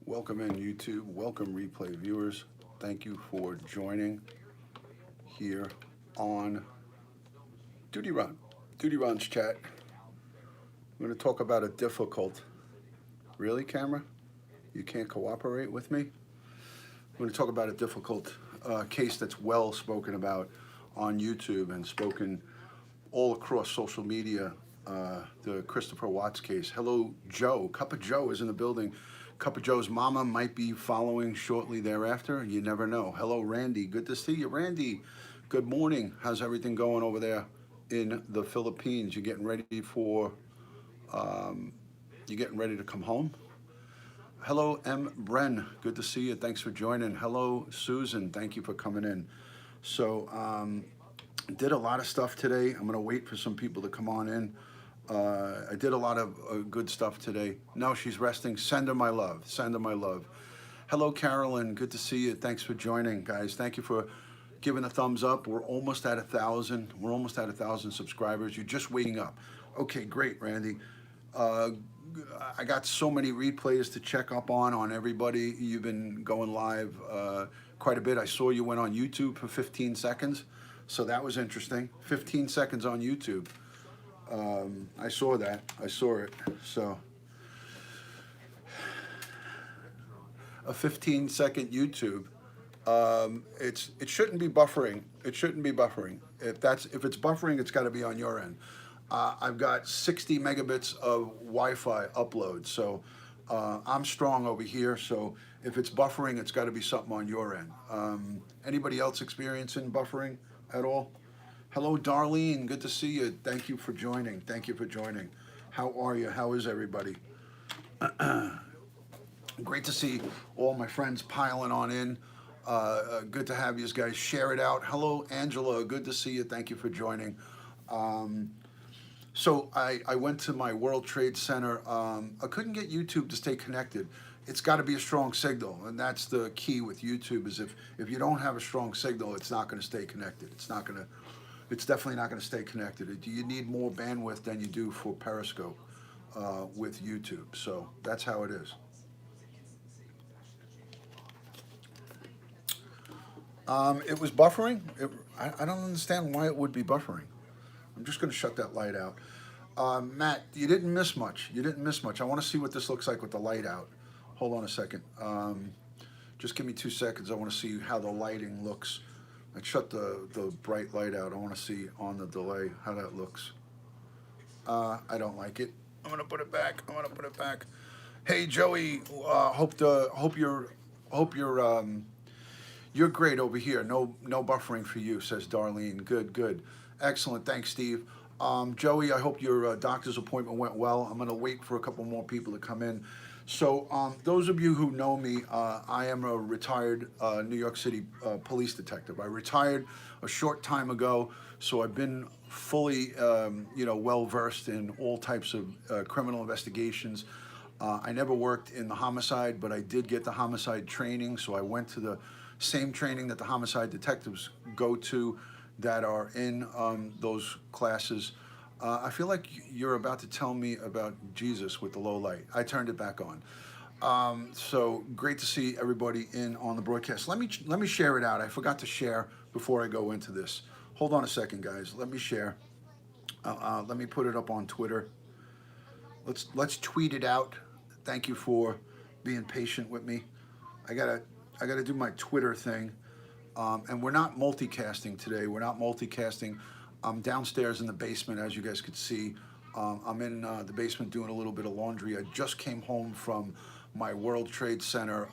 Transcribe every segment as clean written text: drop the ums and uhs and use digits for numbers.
Welcome in YouTube. Welcome replay viewers. Thank you for joining here on DutyRon. DutyRon's chat. I'm going to talk about a difficult. Really, camera? You can't cooperate with me? I'm going to talk about a difficult case that's well spoken about on YouTube and spoken all across social media. The Christopher Watts case. Hello, Joe. Cup of Joe is in the building. Cup of Joe's mama might be following shortly thereafter. You never know. Hello, Randy. Good to see you, Randy. Good morning. How's everything going over there in the Philippines? You getting ready for? You getting ready to come home? Hello, M. Bren. Good to see you. Thanks for joining. Hello, Susan. Thank you for coming in. So, did a lot of stuff today. I'm gonna wait for some people to come on in. I did a lot of good stuff today. No, she's resting. Send her my love. Send her my love. Hello, Carolyn. Good to see you. Thanks for joining, guys. Thank you for giving a thumbs up. We're almost at 1,000. We're almost at 1,000 subscribers. You're just waking up. Okay, great, Randy. I got so many replays to check up on everybody. You've been going live quite a bit. I saw you went on YouTube for 15 seconds. So that was interesting. 15 seconds on YouTube. I saw that. I saw it. So a 15-second YouTube. It shouldn't be buffering. It shouldn't be buffering. If it's buffering, it's got to be on your end. I've got 60 megabits of Wi-Fi upload, so I'm strong over here. So if it's buffering, it's got to be something on your end. Anybody else experiencing buffering at all? Hello, Darlene. Good to see you. Thank you for joining. Thank you for joining. How are you? How is everybody? Great to see all my friends piling on in. Good to have you guys. Share it out. Hello, Angela. Good to see you. Thank you for joining. So I went to my World Trade Center. I couldn't get YouTube to stay connected. It's got to be a strong signal, and that's the key with YouTube. Is if you don't have a strong signal, it's not going to stay connected. It's definitely not going to stay connected. You need more bandwidth than you do for Periscope with YouTube. So that's how it is. It was buffering. I don't understand why it would be buffering. I'm just going to shut that light out. Matt, you didn't miss much. You didn't miss much. I want to see what this looks like with the light out. Hold on a second. Just give me 2 seconds. I want to see how the lighting looks. I shut the bright light out. I want to see on the delay how that looks. I don't like it. I'm going to put it back. I'm going to put it back. Hey, Joey. Hope you're great over here. No buffering for you, says Darlene. Good, good. Excellent. Thanks, Steve. Joey, I hope your doctor's appointment went well. I'm going to wait for a couple more people to come in. So those of you who know me, I am a retired New York City police detective. I retired a short time ago, so I've been fully, well-versed in all types of criminal investigations. I never worked in the homicide, but I did get the homicide training, so I went to the same training that the homicide detectives go to that are in those classes. I feel like you're about to tell me about Jesus with the low light. I turned it back on. So great to see everybody in on the broadcast. Let me share it out. I forgot to share before I go into this. Hold on a second, guys. Let me share. Let me put it up on Twitter. Let's tweet it out. Thank you for being patient with me. I gotta do my Twitter thing. And we're not multicasting today. We're not multicasting. I'm downstairs in the basement, as you guys could see. I'm in the basement doing a little bit of laundry. I just came home from my World Trade Center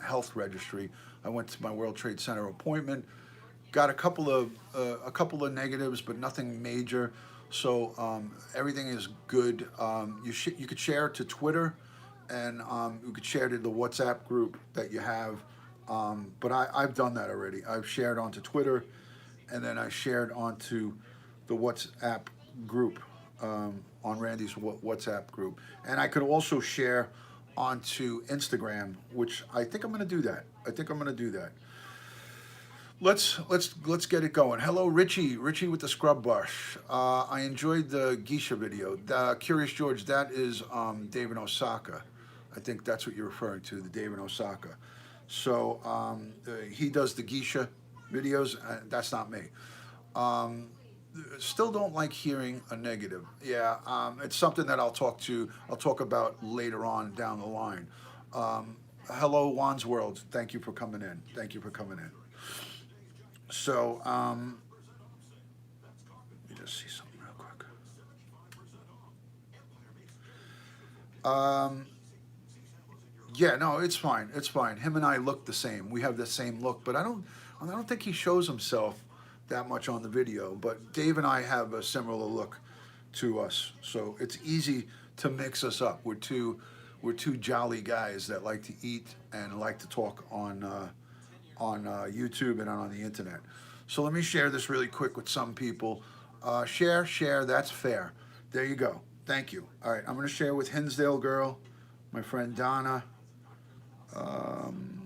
health registry. I went to my World Trade Center appointment. Got a couple of negatives, but nothing major. So everything is good. You could share it to Twitter, and you could share it to the WhatsApp group that you have. But I've done that already. I've shared onto Twitter, and then I shared onto the WhatsApp group, on Randy's WhatsApp group. And I could also share onto Instagram, which I think I'm going to do that. Let's get it going. Hello, Richie with the scrub brush. I enjoyed the geisha video. Curious George, that is David Osaka. I think that's what you're referring to, the Dave in Osaka. So he does the geisha videos. That's not me. Um, Still don't like hearing a negative. Yeah, it's something that I'll talk about later on down the line. Um, Hello, Juan's World. Thank you for coming in. Thank you for coming in. So, let me just see something real quick. Um, yeah, no, it's fine. It's fine. Him and I look the same. We have the same look, but I don't think he shows himself that much on the video. But Dave and I have a similar look to us, so it's easy to mix us up. We're two jolly guys that like to eat and like to talk on YouTube and on the internet. So let me share this really quick with some people. Share, that's fair. There you go. Thank you. All right, I'm going to share with Hinsdale Girl, my friend Donna. Um,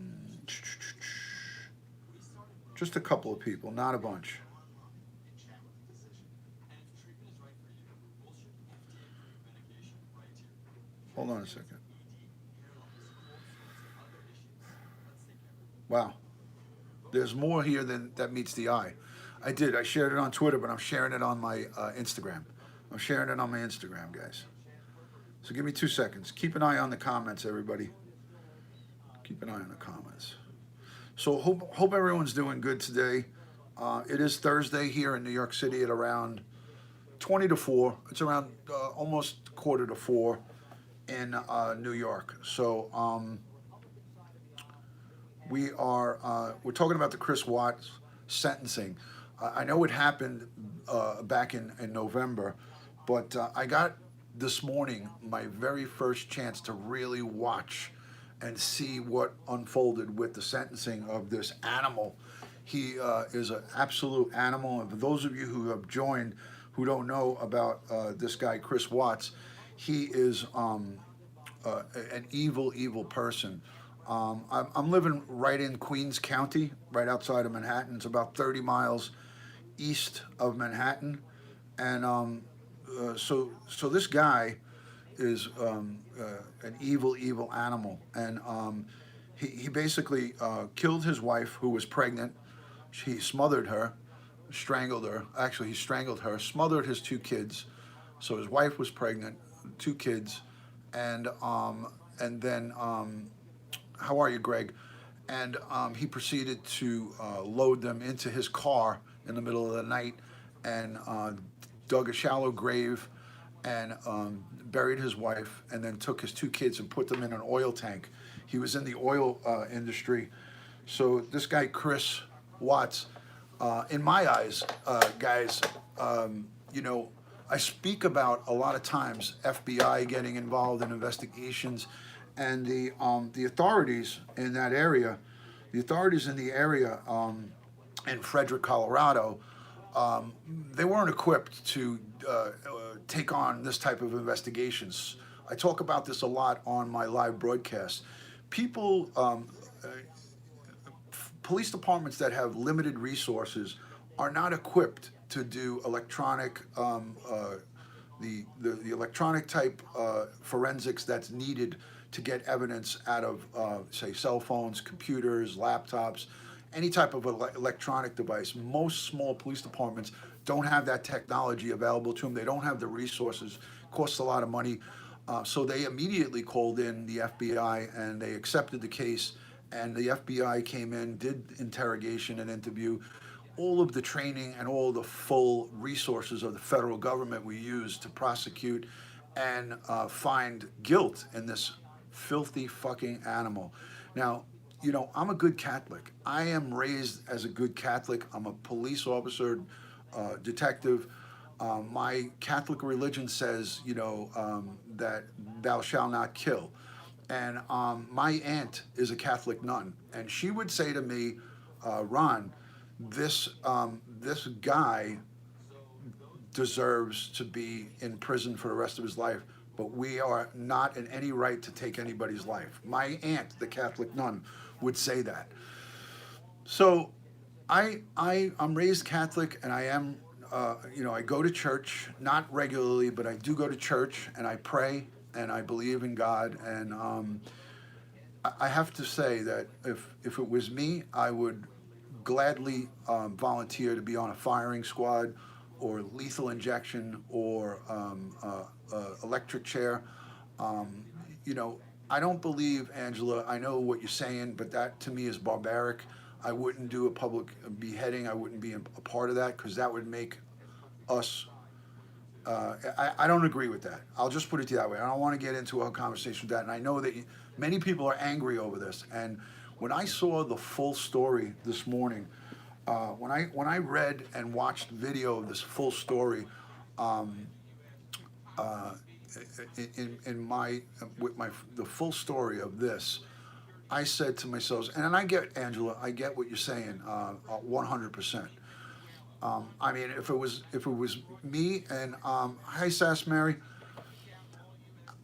just a couple of people, not a bunch. Hold on a second. Wow. There's more here than that meets the eye. I did. I shared it on Twitter, but I'm sharing it on my Instagram. I'm sharing it on my Instagram, guys. So give me 2 seconds. Keep an eye on the comments, everybody. Keep an eye on the comments. So hope everyone's doing good today. It is Thursday here in New York City at around 20 to 4. It's around almost quarter to 4 in New York. So we're talking about the Chris Watts sentencing. I know it happened back in November, but I got this morning my very first chance to really watch and see what unfolded with the sentencing of this animal. He is an absolute animal, and for those of you who have joined who don't know about this guy Chris Watts, he is an evil person. I'm living right in Queens County, right outside of Manhattan. It's about 30 miles east of Manhattan, and so this guy is an evil animal, and he basically killed his wife who was pregnant. He smothered her, strangled her. Actually, he strangled her, smothered his 2 kids. So his wife was pregnant, 2 kids, and then how are you, Greg? And he proceeded to load them into his car in the middle of the night and dug a shallow grave and buried his wife, and then took his 2 kids and put them in an oil tank. He was in the oil industry. So this guy, Chris Watts, in my eyes, guys, you know, I speak about a lot of times FBI getting involved in investigations, and the authorities in that area, the authorities in the area in Frederick, Colorado, they weren't equipped to take on this type of investigations. I talk about this a lot on my live broadcast. People, police departments that have limited resources are not equipped to do electronic, the electronic type forensics that's needed to get evidence out of, say, cell phones, computers, laptops, any type of electronic device. Most small police departments don't have that technology available to them. They don't have the resources. It costs a lot of money. So they immediately called in the FBI, and they accepted the case. And the FBI came in, did interrogation and interview. All of the training and all the full resources of the federal government we use to prosecute and find guilt in this filthy fucking animal. Now, you know, I'm a good Catholic. I am raised as a good Catholic. I'm a police officer, detective. My Catholic religion says, you know, that thou shalt not kill. And my aunt is a Catholic nun, and she would say to me, Ron, this guy deserves to be in prison for the rest of his life, but we are not in any right to take anybody's life. My aunt, the Catholic nun, would say that. So I'm raised Catholic, and I am, you know, I go to church, not regularly, but I do go to church, and I pray, and I believe in God, and I have to say that if it was me, I would gladly volunteer to be on a firing squad, or lethal injection, or electric chair. Um, you know, I don't believe, Angela, I know what you're saying, but that to me is barbaric. I wouldn't do a public beheading. I wouldn't be a part of that, because that would make us. I don't agree with that. I'll just put it that way. I don't want to get into a conversation with that. And I know that many people are angry over this. And when I saw the full story this morning, when I read and watched video of this full story, um, uh, in my with my the full story of this, I said to myself, and I get, Angela, I get what you're saying, 100%. I mean, if it was me, and hi Sass Mary,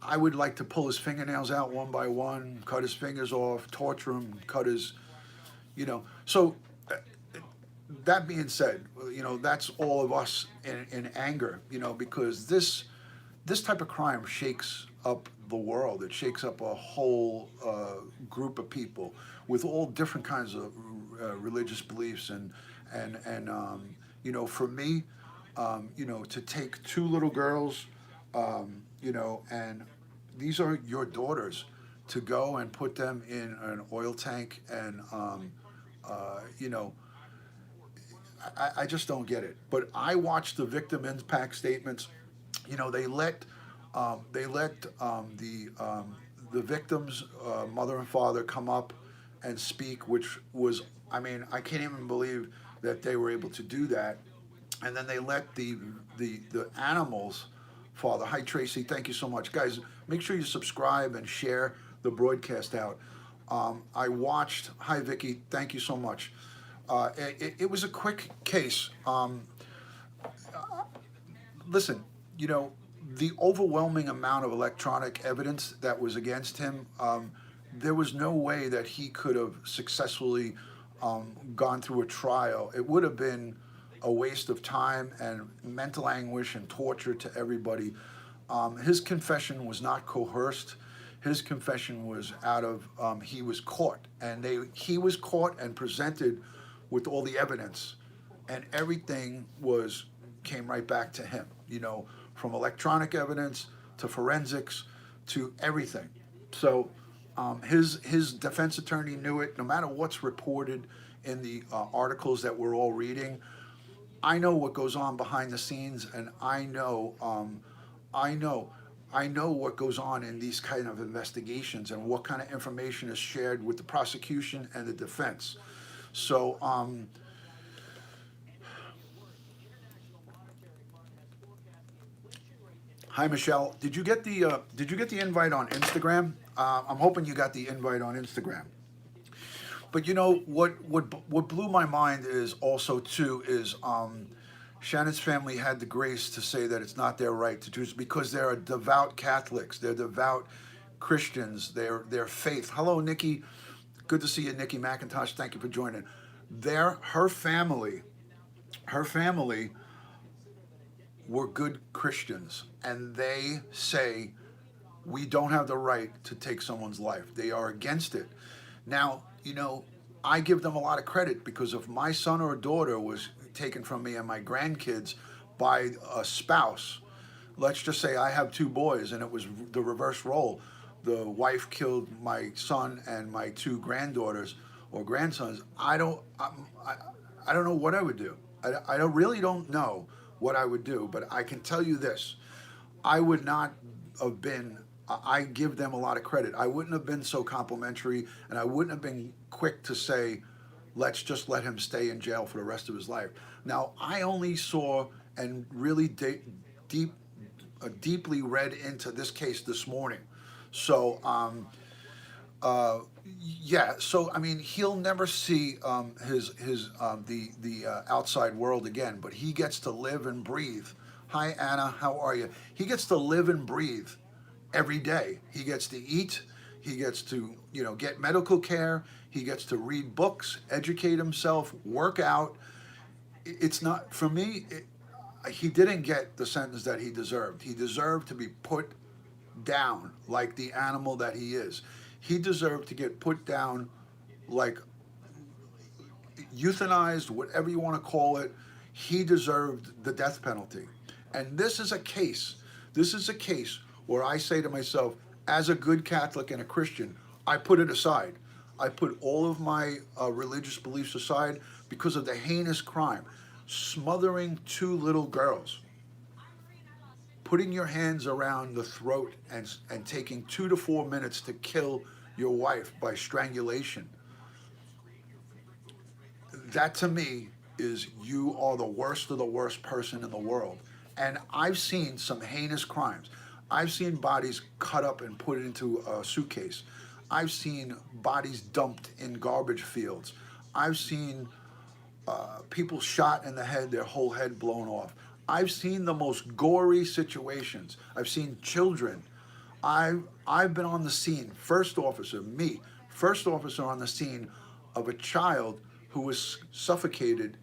I would like to pull his fingernails out one by one, cut his fingers off, torture him, cut his, So that being said, that's all of us in anger, because this type of crime shakes up the world. It shakes up a whole group of people with all different kinds of religious beliefs, and for me, to take two little girls, and these are your daughters, to go and put them in an oil tank, and you know, I just don't get it. But I watched the victim impact statements. They let the victim's mother and father come up and speak, which was, I mean, I can't even believe that they were able to do that. And then they let the animals father. Hi Tracy, thank you so much, guys. Make sure you subscribe and share the broadcast out. I watched. Hi Vicky, thank you so much. It was a quick case. Listen, the overwhelming amount of electronic evidence that was against him, there was no way that he could have successfully gone through a trial. It would have been a waste of time and mental anguish and torture to everybody. His confession was not coerced. His confession was out of, he was caught, and he was caught and presented with all the evidence, and everything came right back to him, from electronic evidence to forensics to everything. So his defense attorney knew it. No matter what's reported in the articles that we're all reading, I know what goes on behind the scenes, and I know what goes on in these kind of investigations and what kind of information is shared with the prosecution and the defense. So, hi Michelle, did you get the invite on Instagram? I'm hoping you got the invite on Instagram. But what blew my mind is also too is Shannon's family had the grace to say that it's not their right to choose, because they're devout Catholics, they're devout Christians, their faith. Hello, Nicki. Good to see you, Nicki McIntosh. Thank you for joining. Her family were good Christians, and they say we don't have the right to take someone's life. They are against it. Now, I give them a lot of credit, because if my son or daughter was taken from me and my grandkids by a spouse, let's just say I have two boys and it was the reverse role. The wife killed my son and my two granddaughters or grandsons. I don't know what I would do. I really don't know what I would do, but I can tell you this. I would not have been, I give them a lot of credit. I wouldn't have been so complimentary, and I wouldn't have been quick to say, let's just let him stay in jail for the rest of his life. Now, I only saw and really deeply read into this case this morning. So, yeah. So, I mean, he'll never see the outside world again, but he gets to live and breathe. Hi, Anna. How are you? He gets to live and breathe every day. He gets to eat. He gets to, get medical care. He gets to read books, educate himself, work out. It's not, for me, he didn't get the sentence that he deserved. He deserved to be put down like the animal that he is. He deserved to get put down, like euthanized, whatever you want to call it. He deserved the death penalty. And this is a case where I say to myself, as a good Catholic and a Christian, I put it aside. I put all of my religious beliefs aside because of the heinous crime. Smothering two little girls, putting your hands around the throat and taking 2 to 4 minutes to kill your wife by strangulation. That to me is, you are the worst of the worst person in the world. And I've seen some heinous crimes. I've seen bodies cut up and put into a suitcase. I've seen bodies dumped in garbage fields. I've seen people shot in the head, their whole head blown off. I've seen the most gory situations. I've seen children. I've been on the scene, first officer on the scene of a child who was suffocated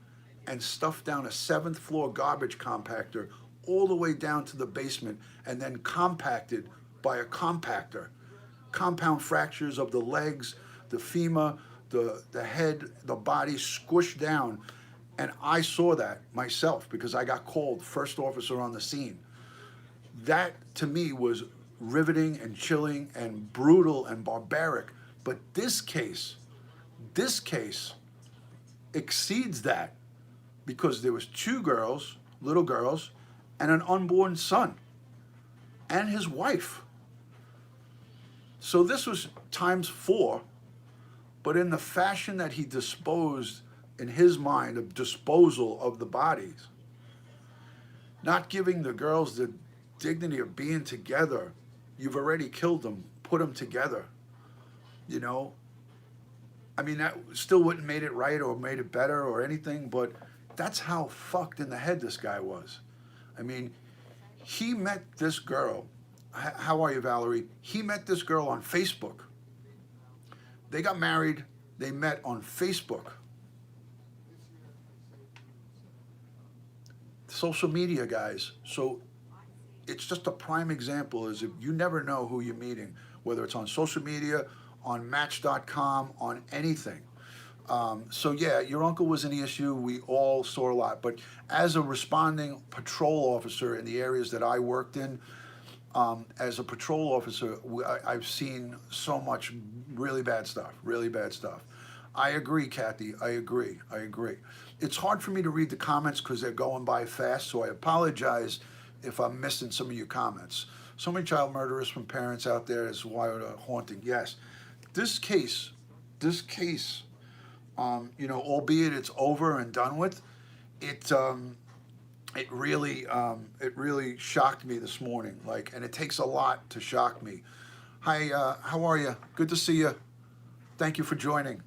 and stuffed down a seventh floor garbage compactor all the way down to the basement and then compacted by a compactor. Compound fractures of the legs, the femur, the head, the body squished down. And I saw that myself because I got called first officer on the scene. That to me was riveting and chilling and brutal and barbaric. But this case exceeds that because there was two girls, little girls, and an unborn son and his wife. So this was times four, but in the fashion that he disposed, in his mind, of disposal of the bodies, not giving the girls the dignity of being together. You've already killed them, put them together. You know, I mean, that still wouldn't made it right or made it better or anything, but that's how fucked in the head this guy was. I mean, he met this girl. How are you, Valerie? He met this girl on Facebook. They got married. They met on Facebook. Social media, guys. So it's just a prime example, is if you never know who you're meeting, whether it's on social media, on Match.com, on anything. So yeah, your uncle was an issue. We all saw a lot. But as a responding patrol officer in the areas that I worked in, as a patrol officer, I've seen so much really bad stuff, really bad stuff. I agree, Kathy. I agree. It's hard for me to read the comments because they're going by fast, so I apologize if I'm missing some of your comments. So many child murderers from parents out there is why haunting. Yes, this case, albeit it's over and done with, it really shocked me this morning. And it takes a lot to shock me. Hi, how are you? Good to see you. Thank you for joining.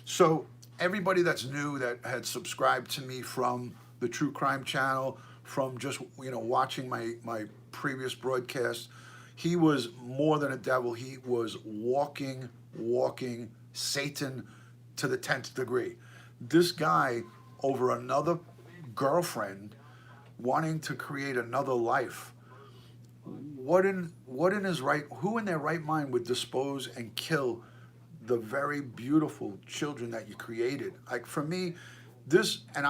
So everybody that's new that had subscribed to me from the True Crime channel, from just watching my previous broadcast, he was more than a devil. He was walking Satan to the 10th degree. This guy, over another girlfriend, wanting to create another life. Who in their right mind would dispose and kill the very beautiful children that you created? Like, for me, and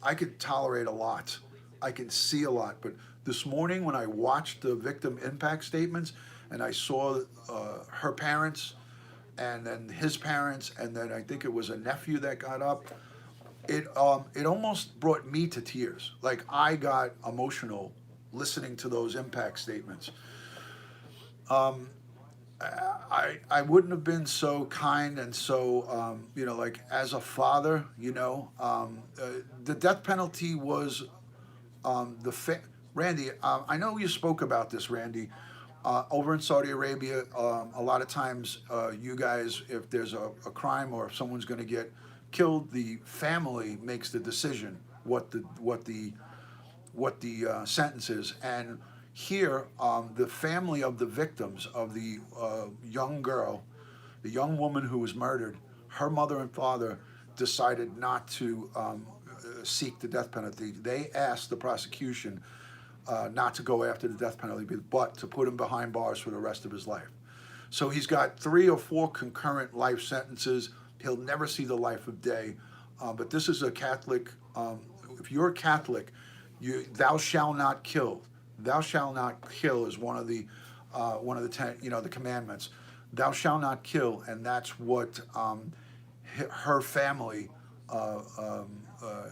I could tolerate a lot. I can see a lot. But this morning when I watched the victim impact statements and I saw her parents and then his parents, and then I think it was a nephew that got up, it almost brought me to tears. Like, I got emotional listening to those impact statements. I wouldn't have been so kind and so, as a father, the death penalty was Randy, I know you spoke about this, Randy. Over in Saudi Arabia, a lot of times you guys, if there's a crime or if someone's going to get killed, the family makes the decision what the sentence is. And here, the family of the victims of the young girl, the young woman who was murdered, her mother and father decided not to seek the death penalty. They asked the prosecution not to go after the death penalty, but to put him behind bars for the rest of his life. So he's got 3 or 4 concurrent life sentences. He'll never see the life of day. But this is a Catholic. If you're a Catholic, thou shalt not kill. Thou shalt not kill is one of the 10, the commandments. Thou shalt not kill, and that's what her family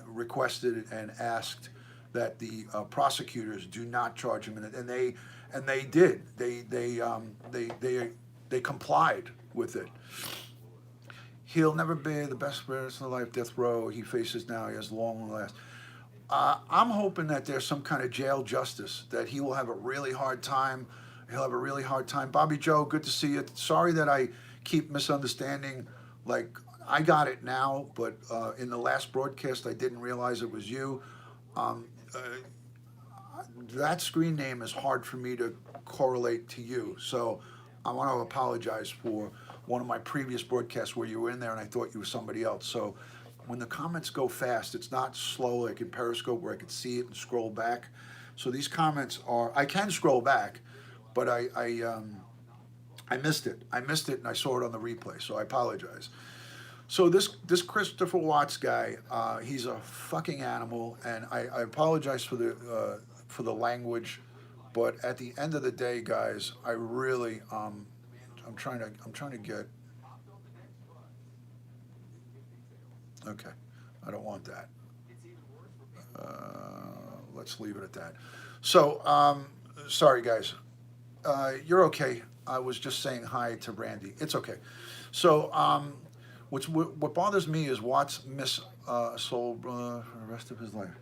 requested and asked that the prosecutors do not charge him in it, and they did. They complied with it. He'll never be the best person in life. Death row. He faces now. He has long last. I'm hoping that there's some kind of jail justice, that he will have a really hard time. He'll have a really hard time. Bobby Joe, good to see you. Sorry that I keep misunderstanding. Like, I got it now, but in the last broadcast, I didn't realize it was you. That screen name is hard for me to correlate to you. So I want to apologize for one of my previous broadcasts where you were in there and I thought you were somebody else. So when the comments go fast, it's not slow like in Periscope where I can see it and scroll back. So these comments I can scroll back, but I missed it. I missed it and I saw it on the replay, so I apologize. So this Christopher Watts guy, he's a fucking animal, and I apologize for the language, but at the end of the day, guys, I really I'm trying to get. Okay, I don't want that. Let's leave it at that. So sorry guys, you're okay. I was just saying hi to Randy. It's okay. So what bothers me is Watts miss soul for the rest of his life.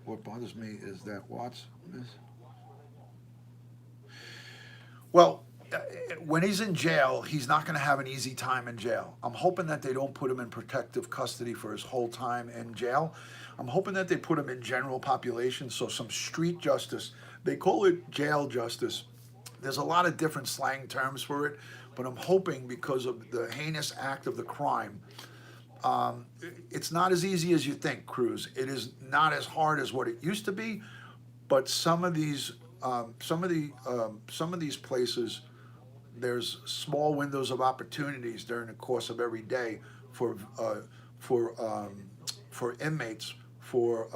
What bothers me is that Watts miss. Well, when he's in jail, he's not going to have an easy time in jail. I'm hoping that they don't put him in protective custody for his whole time in jail. I'm hoping that they put him in general population, so some street justice. They call it jail justice. There's a lot of different slang terms for it, but I'm hoping because of the heinous act of the crime, it's not as easy as you think, Cruz. It is not as hard as what it used to be, but some of these places, there's small windows of opportunities during the course of every day for inmates, for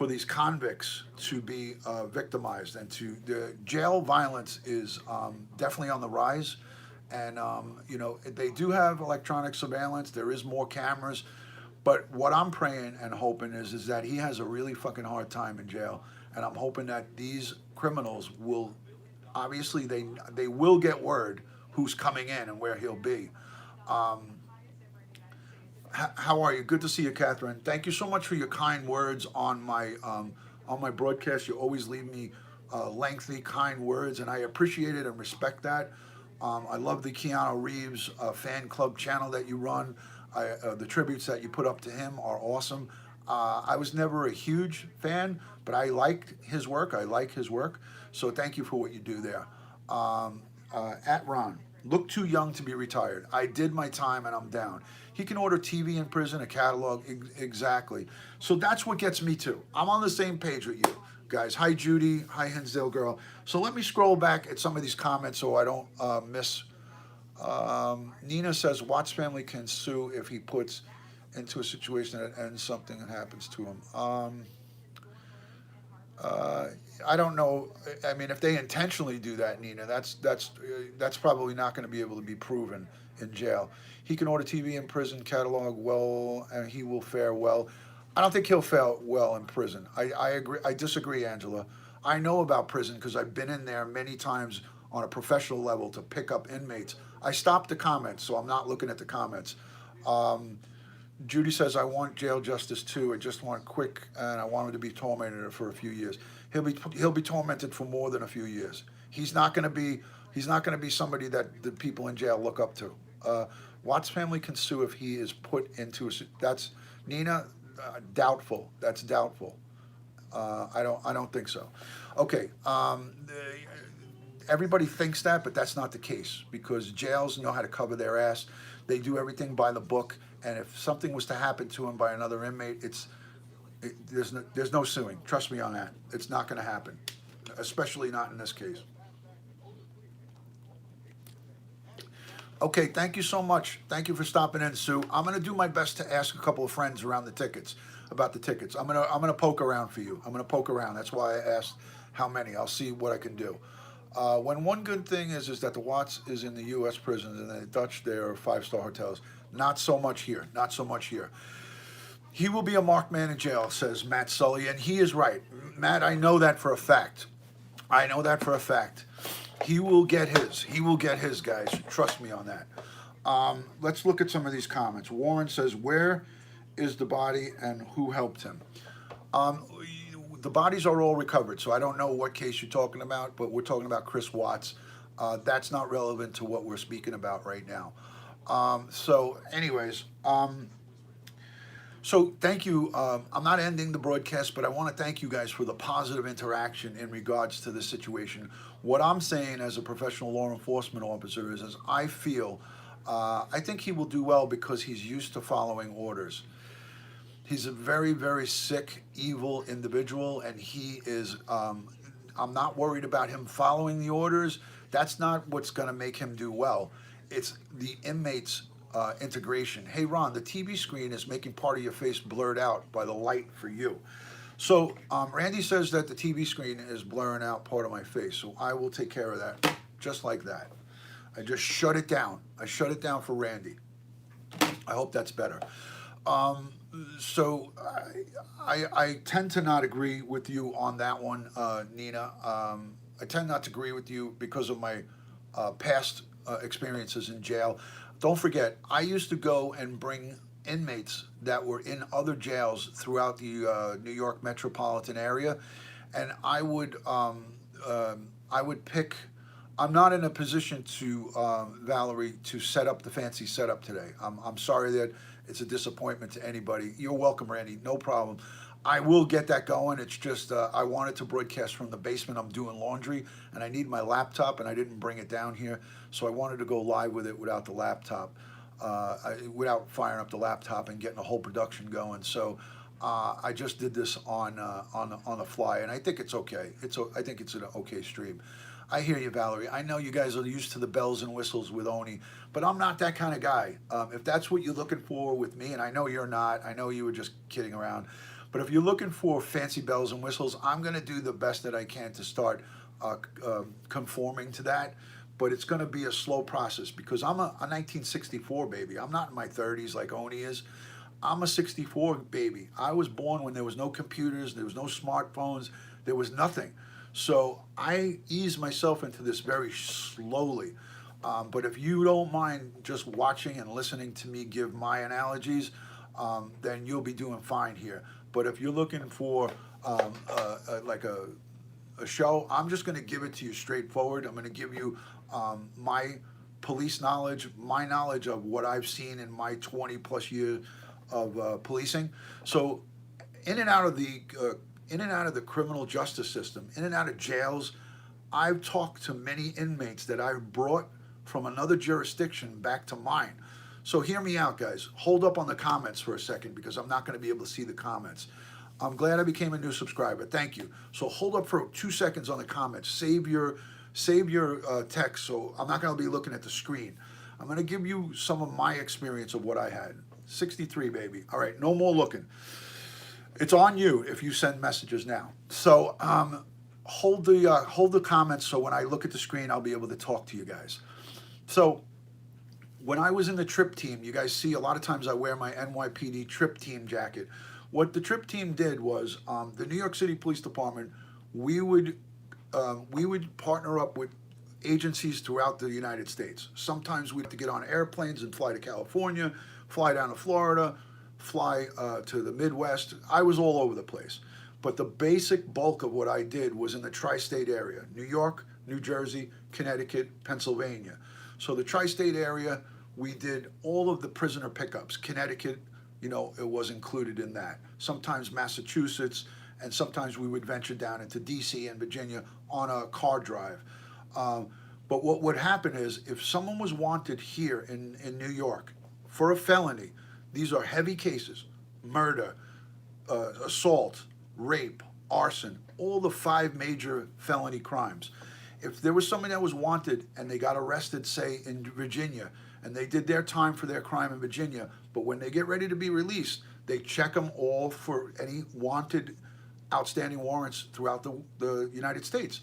these convicts to be victimized, and the jail violence is definitely on the rise. And they do have electronic surveillance. There is more cameras, but what I'm praying and hoping is that he has a really fucking hard time in jail, and I'm hoping that these criminals will. Obviously, they will get word who's coming in and where he'll be. How are you? Good to see you, Catherine. Thank you so much for your kind words on my broadcast. You always leave me lengthy, kind words, and I appreciate it and respect that. I love the Keanu Reeves fan club channel that you run. The tributes that you put up to him are awesome. I was never a huge fan, but I liked his work. I like his work. So thank you for what you do there. At Ron, look too young to be retired. I did my time and I'm down. He can order TV in prison, a catalog, exactly. So that's what gets me too. I'm on the same page with you guys. Hi Judy, hi Hensdale girl. So let me scroll back at some of these comments so I don't miss. Nina says Watts family can sue if he puts into a situation that ends something that happens to him. I don't know. I mean, if they intentionally do that, Nina, that's probably not going to be able to be proven in jail. He can order TV in prison, catalog well, and he will fare well. I don't think he'll fare well in prison. I agree. I disagree, Angela. I know about prison because I've been in there many times on a professional level to pick up inmates. I stopped the comments, so I'm not looking at the comments. Judy says, I want jail justice too. I just want quick, and I want him to be tormented for a few years. He'll be tormented for more than a few years. He's not going to be somebody that the people in jail look up to. Watts family can sue if he is put into that's Nina, doubtful. That's doubtful. I don't think so. Okay. everybody thinks that, but that's not the case, because jails know how to cover their ass. They do everything by the book, and if something was to happen to him by another inmate, there's no suing. Trust me on that. It's not going to happen, especially not in this case. Okay, thank you so much. Thank you for stopping in, Sue. I'm gonna do my best to ask a couple of friends around the tickets about the tickets. I'm gonna poke around for you. I'm gonna poke around. That's why I asked how many. I'll see what I can do. When one good thing is that the Watts is in the U.S. prisons and the Dutch there are five-star hotels. Not so much here. Not so much here. He will be a marked man in jail, says Matt Sully, and he is right. Matt, I know that for a fact. I know that for a fact. He will get his. He will get his, guys. Trust me on that. Let's look at some of these comments. Warren says, where is the body and who helped him? The bodies are all recovered, so I don't know what case you're talking about, but we're talking about Chris Watts. That's not relevant to what we're speaking about right now. So anyways, so thank you. I'm not ending the broadcast, but I want to thank you guys for the positive interaction in regards to this situation. What I'm saying as a professional law enforcement officer is I feel, I think he will do well because he's used to following orders. He's a very, very sick, evil individual, and he is, I'm not worried about him following the orders. That's not what's going to make him do well. It's the inmates' integration. Hey, Ron, the TV screen is making part of your face blurred out by the light for you. So Randy says that the TV screen is blurring out part of my face, so I will take care of that, just like that. I just shut it down. I shut it down for Randy. I hope that's better. So I tend to not agree with you on that one, Nina. I tend not to agree with you because of my past experiences in jail. Don't forget, I used to go and bring inmates that were in other jails throughout the New York metropolitan area, and I would pick. I'm not in a position to, Valerie, to set up the fancy setup today. I'm sorry that it's a disappointment to anybody. You're welcome, Randy. No problem. I will get that going. It's just I wanted to broadcast from the basement. I'm doing laundry, and I need my laptop, and I didn't bring it down here, so I wanted to go live with it without the laptop, without firing up the laptop and getting a whole production going. So I just did this on the fly, and I think it's okay. I think it's an okay stream. I hear you, Valerie. I know you guys are used to the bells and whistles with Oni, but I'm not that kind of guy. If that's what you're looking for with me, and I know you're not, I know you were just kidding around, but if you're looking for fancy bells and whistles, I'm going to do the best that I can to start conforming to that, but it's going to be a slow process because I'm a 1964 baby. I'm not in my 30s like Oni is. I'm a 64 baby. I was born when there was no computers, there was no smartphones, there was nothing. So I ease myself into this very slowly. But if you don't mind just watching and listening to me give my analogies, then you'll be doing fine here. But if you're looking for like a show, I'm just going to give it to you straightforward. I'm going to give you my police knowledge, my knowledge of what I've seen in my 20 plus years of policing. So in and out of the criminal justice system, in and out of jails, I've talked to many inmates that I've brought from another jurisdiction back to mine. So hear me out, guys. Hold up on the comments for a second because I'm not going to be able to see the comments. I'm glad I became a new subscriber. Thank you. So hold up for 2 seconds on the comments. Save your text. So I'm not going to be looking at the screen. I'm going to give you some of my experience of what I had. 63, baby. All right, no more looking. It's on you if you send messages now. So hold the comments so when I look at the screen, I'll be able to talk to you guys. So when I was in the trip team, you guys see a lot of times I wear my NYPD trip team jacket. What the trip team did was the New York City Police Department, we would partner up with agencies throughout the United States. Sometimes we'd have to get on airplanes and fly to California, fly down to Florida, fly to the Midwest. I was all over the place. But the basic bulk of what I did was in the tri-state area, New York, New Jersey, Connecticut, Pennsylvania. So the tri-state area, we did all of the prisoner pickups. Connecticut, you know, it was included in that. Sometimes Massachusetts, and sometimes we would venture down into DC and Virginia on a car drive. But what would happen is if someone was wanted here in New York for a felony, these are heavy cases: murder, assault, rape, arson, all the 5 major felony crimes. If there was somebody that was wanted and they got arrested, say in Virginia, and they did their time for their crime in Virginia, but when they get ready to be released, they check them all for any wanted, outstanding warrants throughout the United States.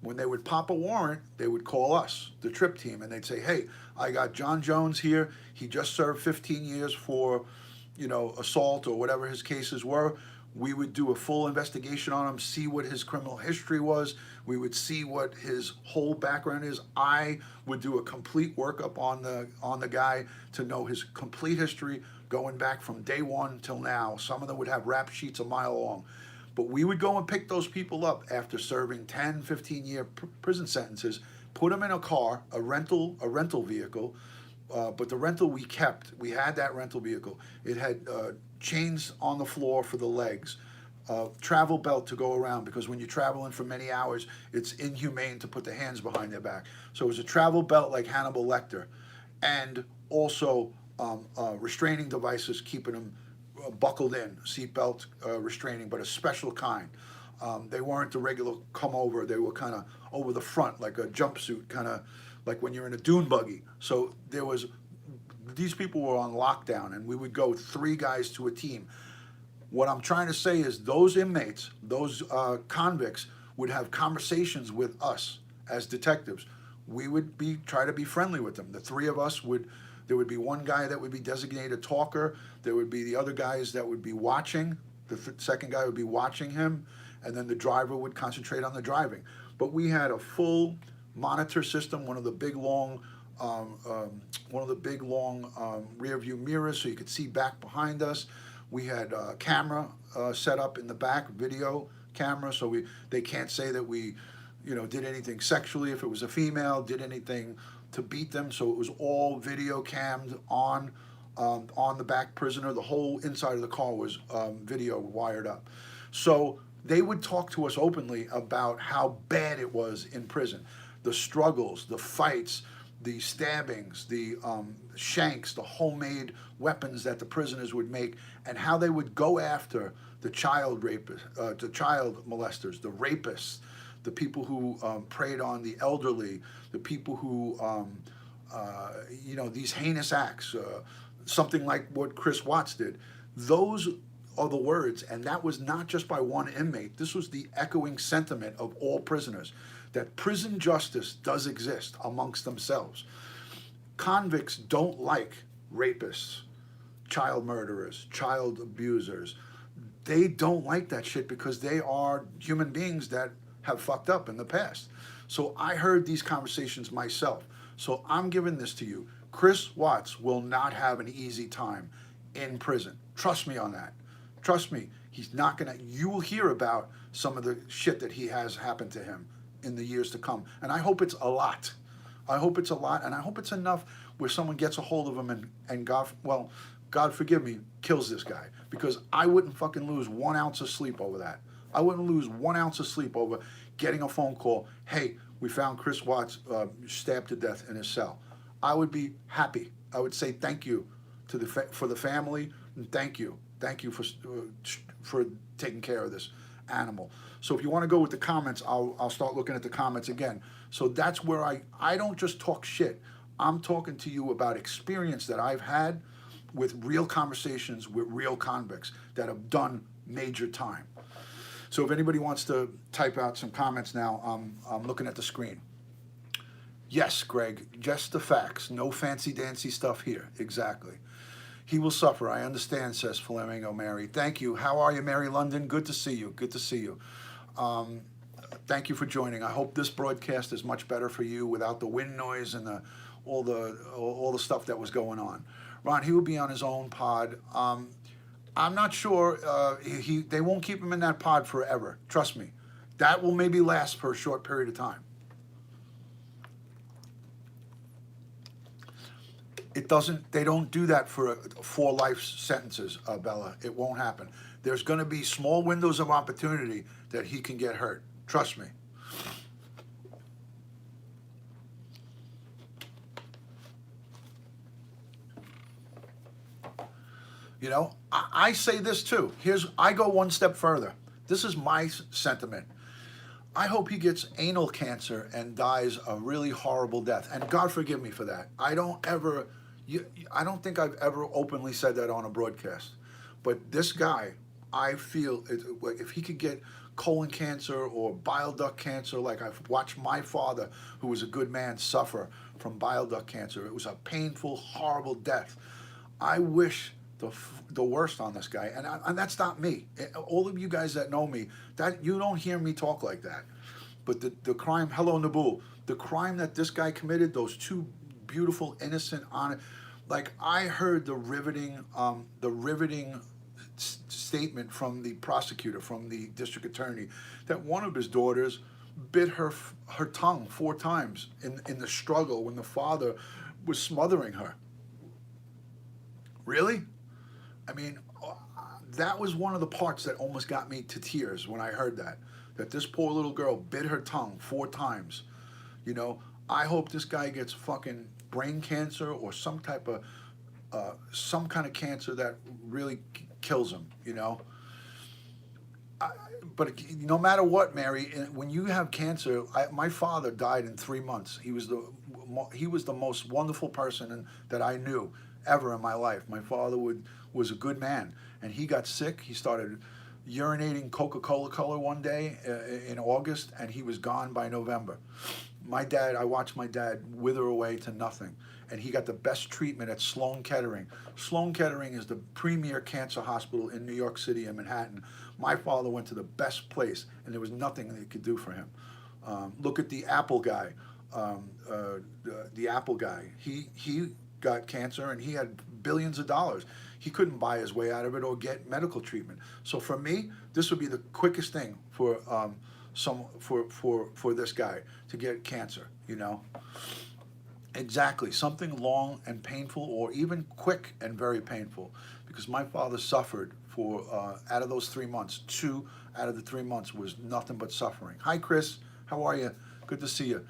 When they would pop a warrant, they would call us, the trip team, and they'd say, hey, I got John Jones here. He just served 15 years for, assault or whatever his cases were. We would do a full investigation on him, see what his criminal history was. We would see what his whole background is. I would do a complete workup on the guy to know his complete history, going back from day one till now. Some of them would have rap sheets a mile long. But we would go and pick those people up after serving 10, 15-year prison sentences, put them in a car, a rental vehicle, but the rental we kept. We had that rental vehicle. It had chains on the floor for the legs, travel belt to go around, because when you're traveling for many hours, it's inhumane to put the hands behind their back. So it was a travel belt like Hannibal Lecter, and also restraining devices, keeping them buckled in, seatbelt restraining, but a special kind. They weren't the regular come over. They were kind of over the front, like a jumpsuit, kind of like when you're in a dune buggy. So these people were on lockdown, and we would go 3 guys to a team. What I'm trying to say is those inmates, those convicts, would have conversations with us as detectives. We would try to be friendly with them. The 3 of us there would be one guy that would be designated talker. There would be the other guys that would be watching. The second guy would be watching him, and then the driver would concentrate on the driving. But we had a full monitor system, one of the big long rear view mirrors, so you could see back behind us. We had a camera set up in the back, video camera, so they can't say that we, did anything sexually if it was a female, did anything to beat them. So it was all video cammed on the back prisoner. The whole inside of the car was video wired up. So they would talk to us openly about how bad it was in prison. The struggles, the fights, the stabbings, the shanks, the homemade weapons that the prisoners would make, and how they would go after the child rapists, the child molesters, the rapists, the people who preyed on the elderly, the people who, these heinous acts, something like what Chris Watts did. Those are the words, and that was not just by one inmate. This was the echoing sentiment of all prisoners, that prison justice does exist amongst themselves. Convicts don't like rapists, child murderers, child abusers. They don't like that shit because they are human beings that have fucked up in the past. So I heard these conversations myself. So I'm giving this to you. Chris Watts will not have an easy time in prison. Trust me on that. Trust me, he's not gonna, you will hear about some of the shit that he has happened to him in the years to come. And I hope it's a lot. I hope it's a lot, and I hope it's enough where someone gets a hold of him and God forgive me, kills this guy. Because I wouldn't fucking lose 1 ounce of sleep over that. I wouldn't lose 1 ounce of sleep over getting a phone call, hey, we found Chris Watts stabbed to death in his cell. I would be happy. I would say thank you to for the family, and thank you for taking care of this animal. So if you want to go with the comments, I'll start looking at the comments again. So that's where I don't just talk shit. I'm talking to you about experience that I've had with real conversations with real convicts that have done major time. So if anybody wants to type out some comments now, I'm looking at the screen. Yes, Greg, just the facts. No fancy dancy stuff here. Exactly. He will suffer. I understand, says Flamingo Mary. Thank you. How are you, Mary London? Good to see you. Good to see you. Thank you for joining. I hope this broadcast is much better for you without the wind noise and all the stuff that was going on. Ron, he will be on his own pod. I'm not sure. They won't keep him in that pod forever. Trust me. That will maybe last for a short period of time. They don't do that for 4 life sentences, Bella. It won't happen. There's going to be small windows of opportunity that he can get hurt. Trust me. You know, I say this too. I go one step further. This is my sentiment. I hope he gets anal cancer and dies a really horrible death. And God forgive me for that. I don't think I've ever openly said that on a broadcast. But this guy, I feel if he could get colon cancer or bile duct cancer, like I've watched my father, who was a good man, suffer from bile duct cancer. It was a painful, horrible death. I wish the worst on this guy, and that's not me. All of you guys that know me, that you don't hear me talk like that. But the crime, hello Nabul, the crime that this guy committed, those two beautiful, innocent, honest, like I heard the riveting statement from the prosecutor, from the district attorney, that one of his daughters bit her tongue 4 times in the struggle when the father was smothering her. Really? I mean, that was one of the parts that almost got me to tears when I heard that this poor little girl bit her tongue 4 times. You know, I hope this guy gets fucking brain cancer or some type of some kind of cancer that really kills him. You know. But no matter what, Mary, when you have cancer, my father died in 3 months. He was the most wonderful person that I knew ever in my life. My father was a good man, and he got sick. He started urinating Coca-Cola color one day in August, and he was gone by November. I watched my dad wither away to nothing, and he got the best treatment at Sloan Kettering. Sloan Kettering is the premier cancer hospital in New York City and Manhattan. My father went to the best place, and there was nothing they could do for him. Look at the Apple guy. The Apple guy. He got cancer, and he had billions of dollars. He couldn't buy his way out of it or get medical treatment. So for me, this would be the quickest thing for this guy to get cancer. You know. Exactly, something long and painful, or even quick and very painful, because my father suffered for out of those 3 months, 2 out of the 3 months was nothing but suffering. Hi, Chris, how are you? Good to see you.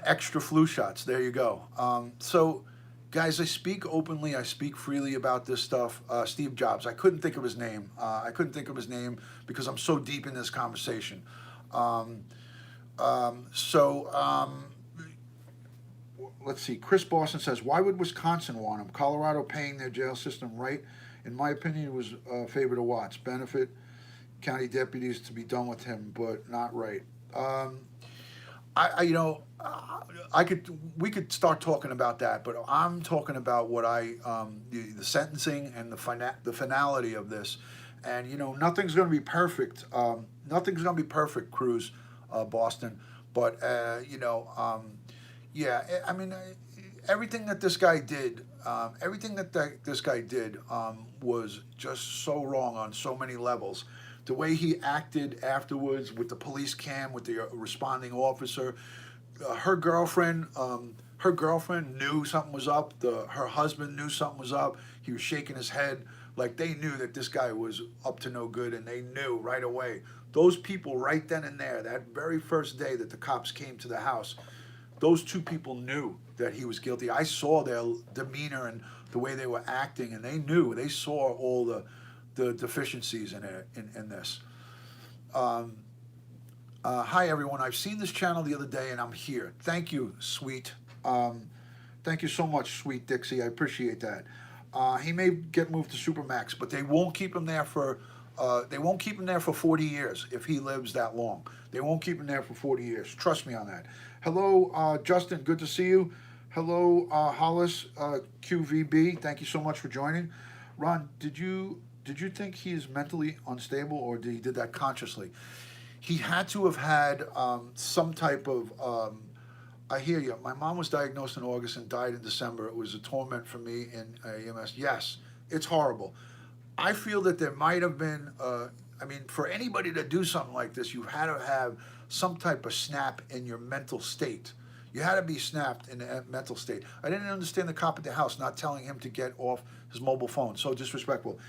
Extra flu shots. There you go. So, guys, I speak openly. I speak freely about this stuff. Steve Jobs. I couldn't think of his name. Because I'm so deep in this conversation. Let's see. Chris Boston says, why would Wisconsin want him? Colorado paying their jail system right? In my opinion, it was a favor to Watts. Benefit county deputies to be done with him, but not right. We could start talking about that, but I'm talking about what the sentencing and the finality of this. And, you know, nothing's going to be perfect. Nothing's going to be perfect, Cruz, Boston. But, yeah, I mean, everything that this guy did, was just so wrong on so many levels. The way he acted afterwards with the police cam, with the responding officer, her girlfriend knew something was up. Her husband knew something was up. He was shaking his head. Like, they knew that this guy was up to no good, and they knew right away. Those people right then and there, that very first day that the cops came to the house, those two people knew that he was guilty. I saw their demeanor and the way they were acting, and they saw all the deficiencies in this. Hi everyone, I've seen this channel the other day and I'm here. Thank you, sweet. Thank you so much, sweet Dixie. I appreciate that. He may get moved to Supermax, but they won't keep him there for 40 years if he lives that long. They won't keep him there for 40 years. Trust me on that. Hello, Justin. Good to see you. Hello, Hollis, QVB. Thank you so much for joining. Ron, did you think he is mentally unstable, or did that consciously? He had to have had some type of. I hear you. My mom was diagnosed in August and died in December. It was a torment for me in EMS. Yes, it's horrible. I feel that there might have been. For anybody to do something like this, you had to have some type of snap in your mental state. You had to be snapped in a mental state. I didn't understand the cop at the house not telling him to get off his mobile phone. So disrespectful.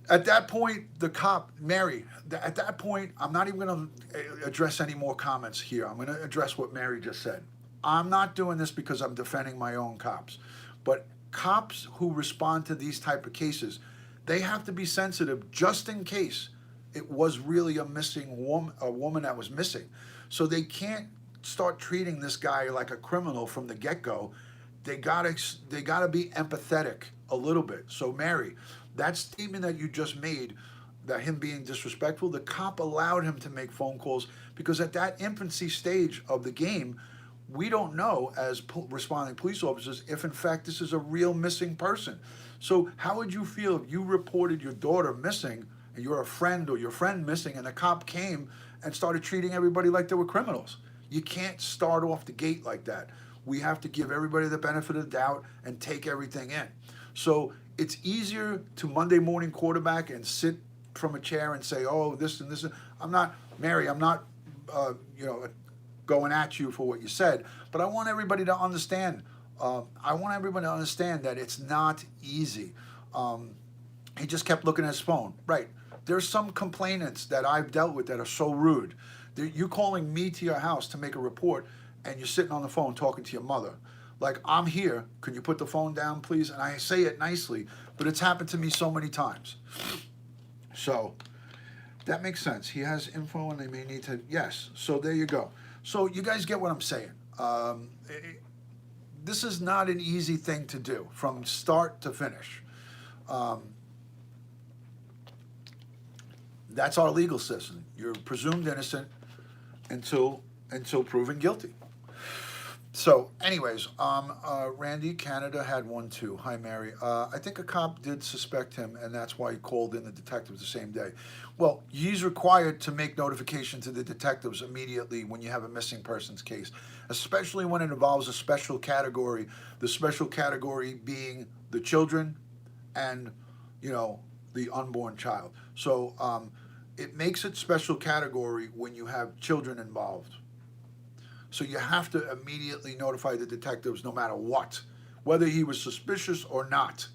At that point, the cop, Mary, at that point, I'm not even going to address any more comments here. I'm going to address what Mary just said. I'm not doing this because I'm defending my own cops. But cops who respond to these type of cases, they have to be sensitive just in case it was really a missing woman, a woman that was missing. So they can't start treating this guy like a criminal from the get-go. They gotta be empathetic a little bit. So Mary, that statement that you just made, that him being disrespectful, the cop allowed him to make phone calls because at that infancy stage of the game, we don't know as responding police officers if in fact this is a real missing person. So how would you feel if you reported your daughter missing and you're a friend or your friend missing and the cop came and started treating everybody like they were criminals? You can't start off the gate like that. We have to give everybody the benefit of the doubt and take everything in. So it's easier to Monday morning quarterback and sit from a chair and say, oh, this and this. I'm not, Mary, I'm not, going at you for what you said, but I want everybody to understand. That it's not easy. He just kept looking at his phone. Right. There's some complainants that I've dealt with that are so rude. You calling me to your house to make a report, and you're sitting on the phone talking to your mother. Like, I'm here. Could you put the phone down, please? And I say it nicely, but it's happened to me so many times. So that makes sense. He has info and they may need to, yes. So there you go. So you guys get what I'm saying. This is not an easy thing to do from start to finish. That's our legal system. You're presumed innocent until proven guilty. So, anyways, Randy, Canada had one too. Hi, Mary. I think a cop did suspect him, and that's why he called in the detectives the same day. Well, he's required to make notification to the detectives immediately when you have a missing persons case, especially when it involves a special category, the special category being the children and, the unborn child. So it makes it special category when you have children involved. So you have to immediately notify the detectives no matter what. Whether he was suspicious or not,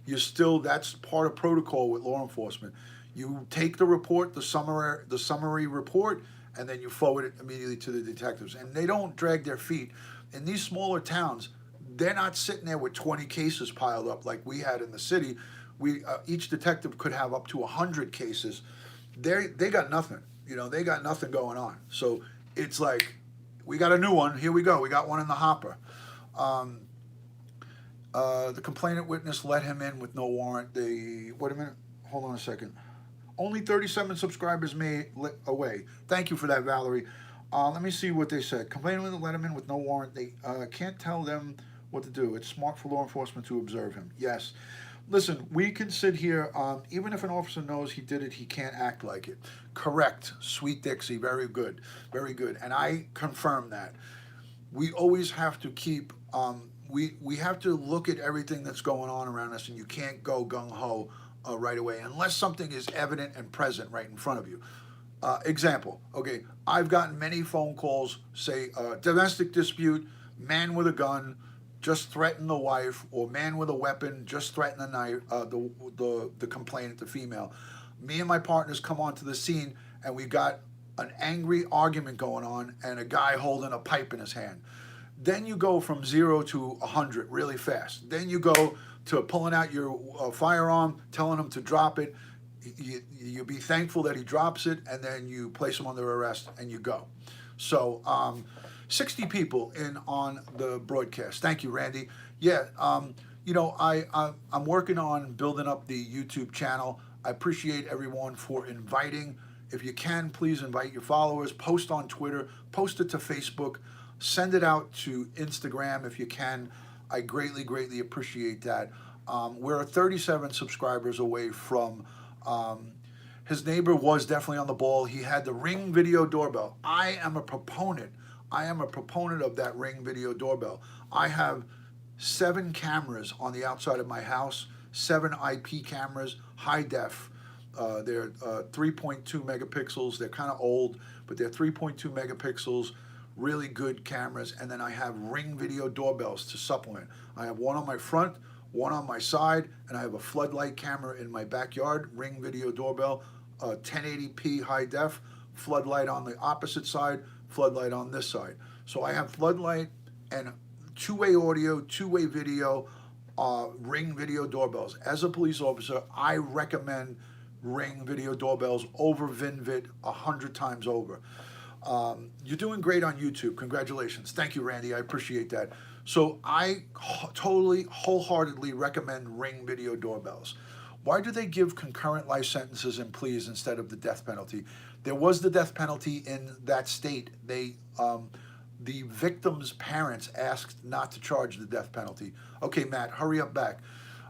that's part of protocol with law enforcement. You take the report, the summary report, and then you forward it immediately to the detectives. And they don't drag their feet. In these smaller towns, they're not sitting there with 20 cases piled up like we had in the city. Each detective could have up to 100 cases. They got nothing. They got nothing going on. So it's like, we got a new one. Here we go. We got one in the hopper. The complainant witness let him in with no warrant. Wait a minute. Hold on a second. Only 37 subscribers away. Thank you for that, Valerie. Let me see what they said. Complainant let him in with no warrant. They can't tell them what to do. It's smart for law enforcement to observe him. Yes. Listen, we can sit here, even if an officer knows he did it, he can't act like it. Correct, Sweet Dixie, very good, very good. And I confirm that. We always have to keep, we have to look at everything that's going on around us, and you can't go gung-ho right away unless something is evident and present right in front of you. Example, okay, I've gotten many phone calls, say, domestic dispute, man with a gun, just threaten the wife, or man with a weapon, just threaten the knife, the complainant, the female. Me and my partners come onto the scene, and we got an angry argument going on, and a guy holding a pipe in his hand. Then you go from 0 to 100 really fast. Then you go to pulling out your firearm, telling him to drop it. You be thankful that he drops it, and then you place him under arrest, and you go. So 60 people in on the broadcast. Thank you, Randy. Yeah, I'm working on building up the YouTube channel. I appreciate everyone for inviting. If you can, please invite your followers. Post on Twitter. Post it to Facebook. Send it out to Instagram if you can. I greatly, greatly appreciate that. We're 37 subscribers away from... his neighbor was definitely on the ball. He had the Ring video doorbell. I am a proponent of that Ring video doorbell. I have 7 cameras on the outside of my house, 7 IP cameras, high def. They're 3.2 megapixels. They're kind of old, but they're 3.2 megapixels, really good cameras. And then I have Ring video doorbells to supplement. I have one on my front, one on my side, and I have a floodlight camera in my backyard, Ring video doorbell, 1080p high def, floodlight on the opposite side, floodlight on this side. So I have floodlight and two-way audio, two-way video, Ring video doorbells. As a police officer, I recommend Ring video doorbells over VinVid 100 times over. You're doing great on YouTube. Congratulations. Thank you, Randy. I appreciate that. So I totally, wholeheartedly recommend Ring video doorbells. Why do they give concurrent life sentences and pleas instead of the death penalty? There was the death penalty in that state. The victim's parents asked not to charge the death penalty. Okay, Matt, hurry up back.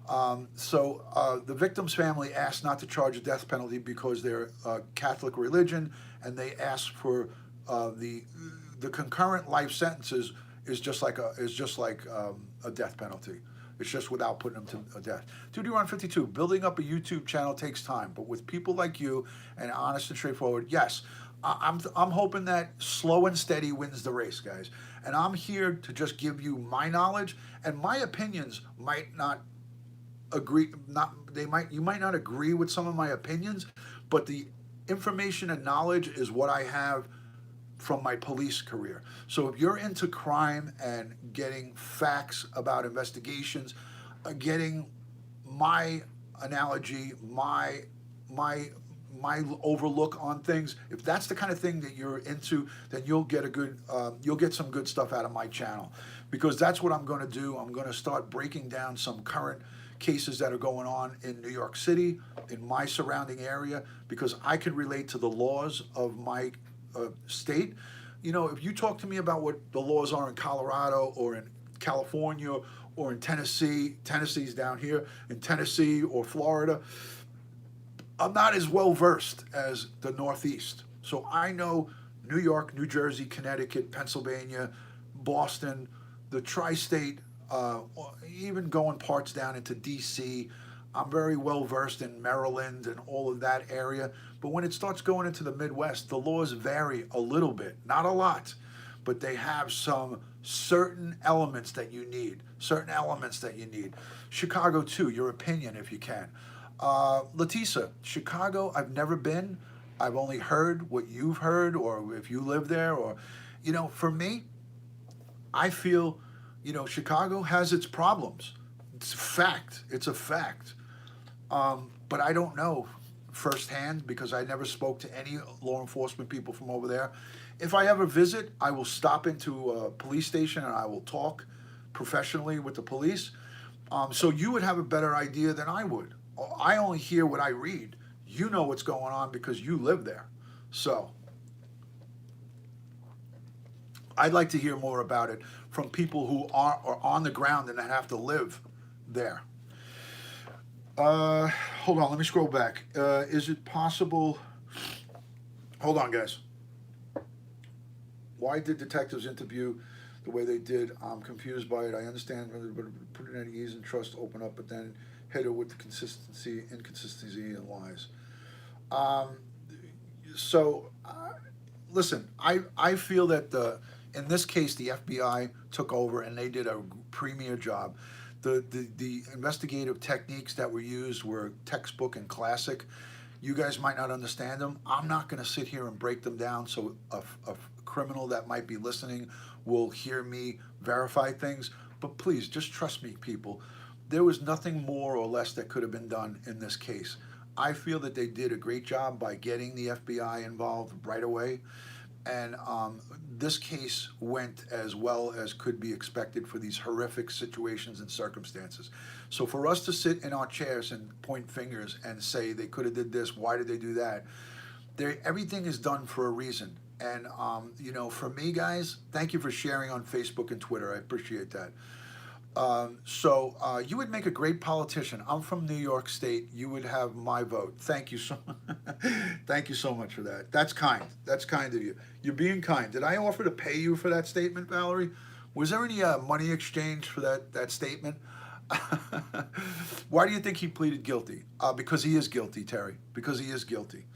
The victim's family asked not to charge a death penalty because they're Catholic religion, and they asked for the concurrent life sentences is just like a death penalty. It's just without putting them to death. DutyRon 52, building up a YouTube channel takes time, but with people like you and honest and straightforward, yes, I'm hoping that slow and steady wins the race, guys. And I'm here to just give you my knowledge, and my opinions might not agree. You might not agree with some of my opinions, but the information and knowledge is what I have from my police career. So if you're into crime and getting facts about investigations, getting my analogy, my overlook on things, if that's the kind of thing that you're into, then you'll get some good stuff out of my channel, because that's what I'm going to do. I'm going to start breaking down some current cases that are going on in New York City, in my surrounding area, because I can relate to the laws of my state. You know, if you talk to me about what the laws are in Colorado or in California or in Tennessee's down here, in Tennessee or Florida, I'm not as well versed as the Northeast. So I know New York, New Jersey, Connecticut, Pennsylvania, Boston, the tri-state, even going parts down into DC. I'm very well versed in Maryland and all of that area. But when it starts going into the Midwest, the laws vary a little bit, not a lot, but they have some certain elements that you need. Chicago too, your opinion if you can. Letisa, Chicago, I've never been. I've only heard what you've heard, or if you live there, or, you know, for me, I feel, you know, Chicago has its problems. It's a fact. It's a fact. But I don't know firsthand because I never spoke to any law enforcement people from over there. If I ever visit, I will stop into a police station and I will talk professionally with the police. So you would have a better idea than I would. I only hear what I read. You know what's going on because you live there. So I'd like to hear more about it from people who are on the ground and that have to live there. Hold on, let me scroll back. Is it possible? Hold on, guys. Why did detectives interview the way they did? I'm confused by it. I understand, but put it at ease and trust, open up, but then hit her with the inconsistency, and lies. Listen, I feel that in this case, the FBI took over and they did a premier job. The investigative techniques that were used were textbook and classic. You guys might not understand them. I'm not going to sit here and break them down so a criminal that might be listening will hear me verify things. But please, just trust me, people. There was nothing more or less that could have been done in this case. I feel that they did a great job by getting the FBI involved right away. And this case went as well as could be expected for these horrific situations and circumstances. So for us to sit in our chairs and point fingers and say they could have did this, why did they do that? Everything is done for a reason. And, you know, for me, guys, thank you for sharing on Facebook and Twitter. I appreciate that. You would make a great politician. I'm from New York State. You would have my vote. Thank you so Thank you so much for that. That's kind. That's kind of you. You're being kind. Did I offer to pay you for that statement, Valerie? Was there any money exchange for that statement? Why do you think he pleaded guilty? Because he is guilty, Terry. Because he is guilty.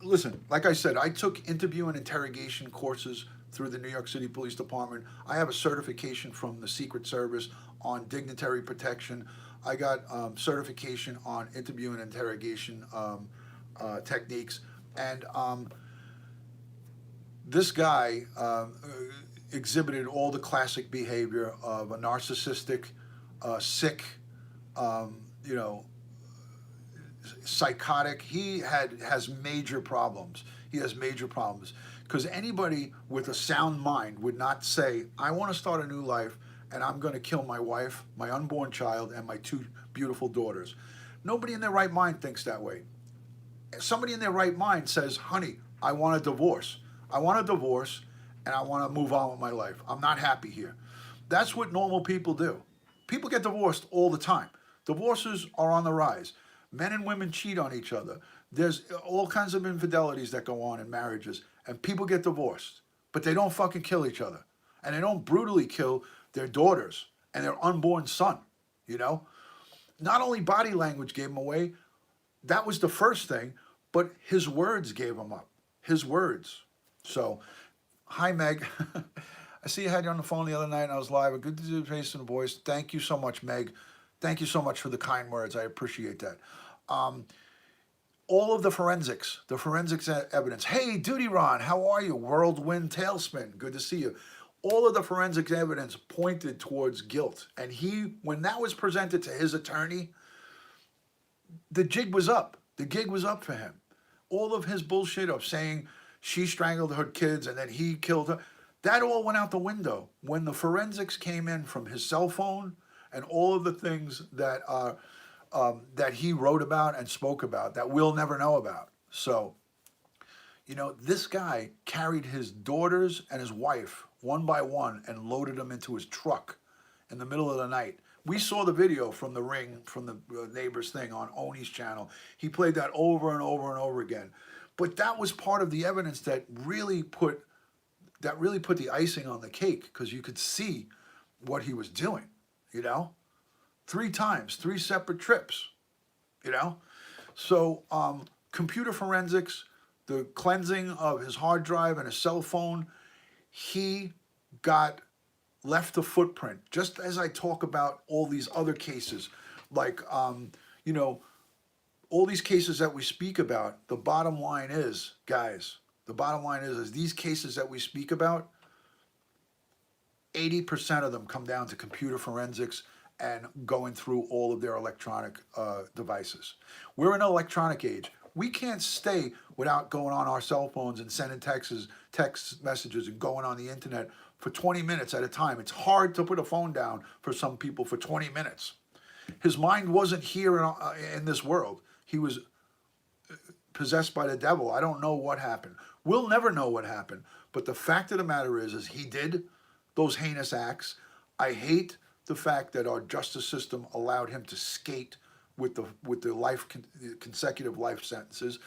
Listen, like I said, I took interview and interrogation courses through the New York City Police Department. I have a certification from the Secret Service on dignitary protection. I got certification on interview and interrogation techniques. And this guy exhibited all the classic behavior of a narcissistic sick, you know, psychotic. He has major problems. He has major problems because anybody with a sound mind would not say, "I want to start a new life, and I'm going to kill my wife, my unborn child, and my two beautiful daughters." Nobody in their right mind thinks that way. Somebody in their right mind says, "Honey, I want a divorce. I want a divorce, and I want to move on with my life. I'm not happy here." That's what normal people do. People get divorced all the time. Divorces are on the rise. Men and women cheat on each other. There's all kinds of infidelities that go on in marriages, and people get divorced. But they don't fucking kill each other. And they don't brutally kill their daughters and their unborn son, you know? Not only body language gave him away, that was the first thing, but his words gave him up. His words. So, hi, Meg. I see you had you on the phone the other night and I was live. Good to do the face and the voice. Thank you so much, Meg. Thank you so much for the kind words. I appreciate that. All of the forensics evidence. Hey, DutyRon, how are you? Whirlwind Tailspin, good to see you. All of the forensics evidence pointed towards guilt. And when that was presented to his attorney, the jig was up. The gig was up for him. All of his bullshit of saying she strangled her kids and then he killed her, that all went out the window when the forensics came in from his cell phone and all of the things that that he wrote about and spoke about that we'll never know about. So, you know, this guy carried his daughters and his wife one by one and loaded them into his truck in the middle of the night. We saw the video from the ring, from the neighbor's thing on Oni's channel. He played that over and over and over again. But that was part of the evidence that really put the icing on the cake, because you could see what he was doing, you know? 3 times, 3 separate trips, you know? So computer forensics, the cleansing of his hard drive and his cell phone, he left a footprint. Just as I talk about all these other cases, like, you know, all these cases that we speak about, the bottom line is, guys, the bottom line is these cases that we speak about, 80% of them come down to computer forensics and going through all of their electronic devices. We're in an electronic age. We can't stay without going on our cell phones and sending text messages and going on the internet for 20 minutes at a time. It's hard to put a phone down for some people for 20 minutes. His mind wasn't here in this world. He was possessed by the devil. I don't know what happened. We'll never know what happened. But the fact of the matter is he did those heinous acts. I hate the fact that our justice system allowed him to skate with the consecutive life sentences.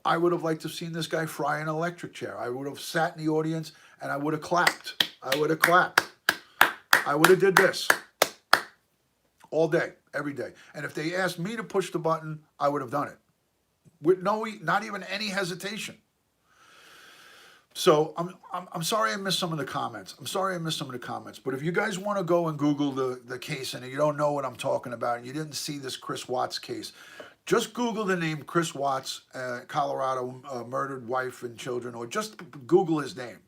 I would have liked to have seen this guy fry an electric chair. I would have sat in the audience and I would have clapped. I would have clapped. I would have did this all day, every day. And if they asked me to push the button, I would have done it with not even any hesitation. So I'm sorry I missed some of the comments. But if you guys want to go and Google the case and you don't know what I'm talking about and you didn't see this Chris Watts case, just Google the name Chris Watts, Colorado, murdered wife and children, or just Google his name.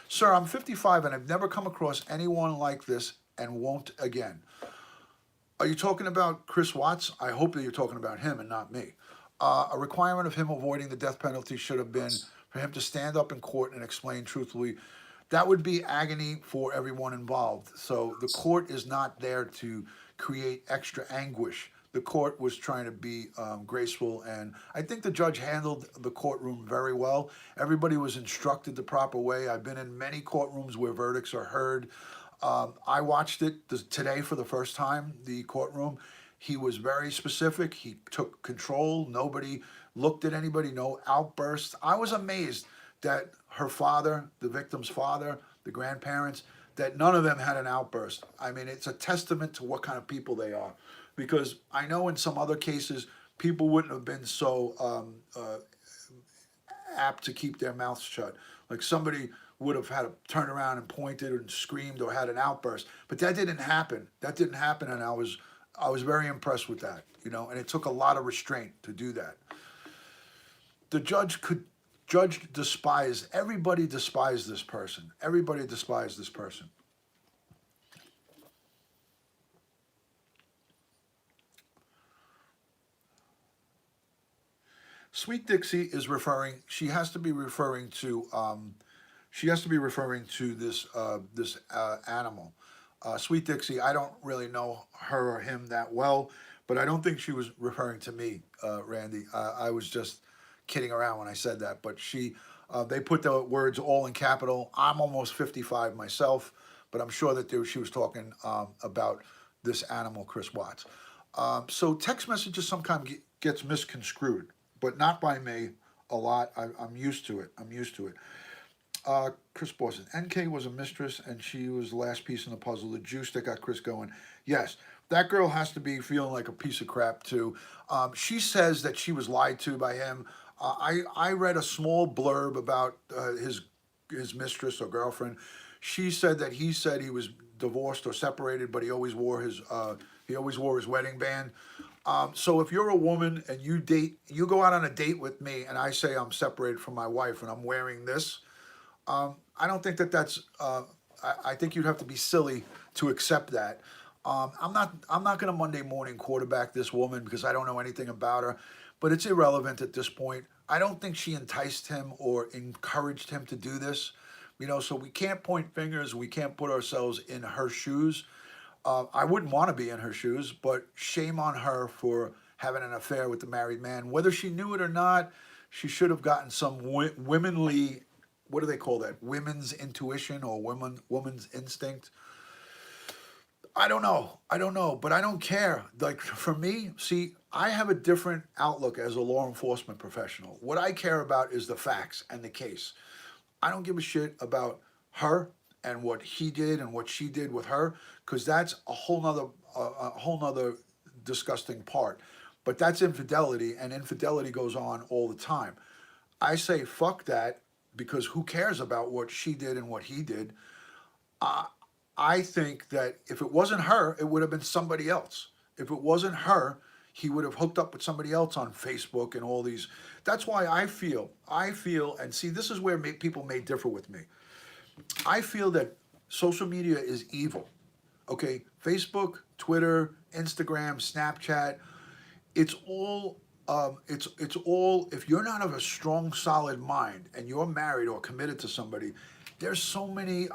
Sir, I'm 55 and I've never come across anyone like this and won't again. Are you talking about Chris Watts? I hope that you're talking about him and not me. A requirement of him avoiding the death penalty should have been for him to stand up in court and explain truthfully. That would be agony for everyone involved. So the court is not there to create extra anguish. The court was trying to be graceful, and I think the judge handled the courtroom very well. Everybody was instructed the proper way. I've been in many courtrooms where verdicts are heard. I watched it today for the first time, the courtroom. He was very specific. He took control. Nobody looked at anybody, no outbursts. I was amazed that her father, the victim's father, the grandparents, that none of them had an outburst. I mean, it's a testament to what kind of people they are. Because I know in some other cases, people wouldn't have been so apt to keep their mouths shut. Like somebody would have had to turn around and pointed and screamed or had an outburst. But that didn't happen. And I was very impressed with that, you know, and it took a lot of restraint to do that. The judge despised, everybody despised this person. Everybody despised this person. Sweet Dixie is referring. She has to be referring to. She has to be referring to this animal. Sweet Dixie. I don't really know her or him that well, but I don't think she was referring to me, Randy. I was just kidding around when I said that. But they put the words all in capital. I'm almost 55 myself, but I'm sure that she was talking about this animal, Chris Watts. So text messages sometimes gets misconstrued, but not by me a lot. I'm used to it. I'm used to it. Chris Boston. NK was a mistress, and she was the last piece in the puzzle. The juice that got Chris going. Yes, that girl has to be feeling like a piece of crap too. She says that she was lied to by him. I read a small blurb about his mistress or girlfriend. She said that he said he was divorced or separated, but he always wore his wedding band. So if you're a woman and you go out on a date with me, and I say I'm separated from my wife and I'm wearing this, I don't think that's. I think you'd have to be silly to accept that. I'm not. I'm not going to Monday morning quarterback this woman because I don't know anything about her. But it's irrelevant at this point. I don't think she enticed him or encouraged him to do this. So we can't point fingers. We can't put ourselves in her shoes. I wouldn't want to be in her shoes, but shame on her for having an affair with the married man. Whether she knew it or not, she should have gotten some womanly, what do they call that? Women's intuition or woman's instinct. I don't know. I don't know, but I don't care. Like for me, see, I have a different outlook as a law enforcement professional. What I care about is the facts and the case. I don't give a shit about her and what he did and what she did with her, because that's a whole nother disgusting part. But that's infidelity, and infidelity goes on all the time. I say fuck that, because who cares about what she did and what he did? I think that if it wasn't her, it would have been somebody else. If it wasn't her, he would have hooked up with somebody else on Facebook and all these. That's why I feel, and see, this is where people may differ with me. I feel that social media is evil. Okay, Facebook, Twitter, Instagram, Snapchat, it's all it's all, if you're not of a strong solid mind and you're married or committed to somebody, there's so many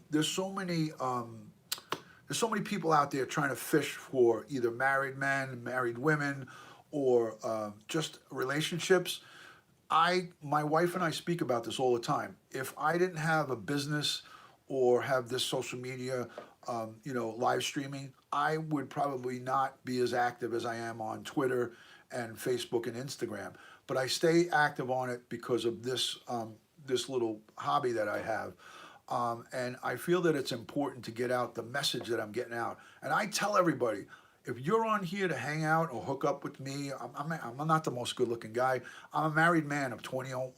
there's so many people out there trying to fish for either married men, married women, or just relationships. My wife and I speak about this all the time. If I didn't have a business or have this social media, live streaming, I would probably not be as active as I am on Twitter and Facebook and Instagram. But I stay active on it because of this little hobby that I have. And I feel that it's important to get out the message that I'm getting out. And I tell everybody, if you're on here to hang out or hook up with me, I'm not the most good-looking guy. I'm a married man of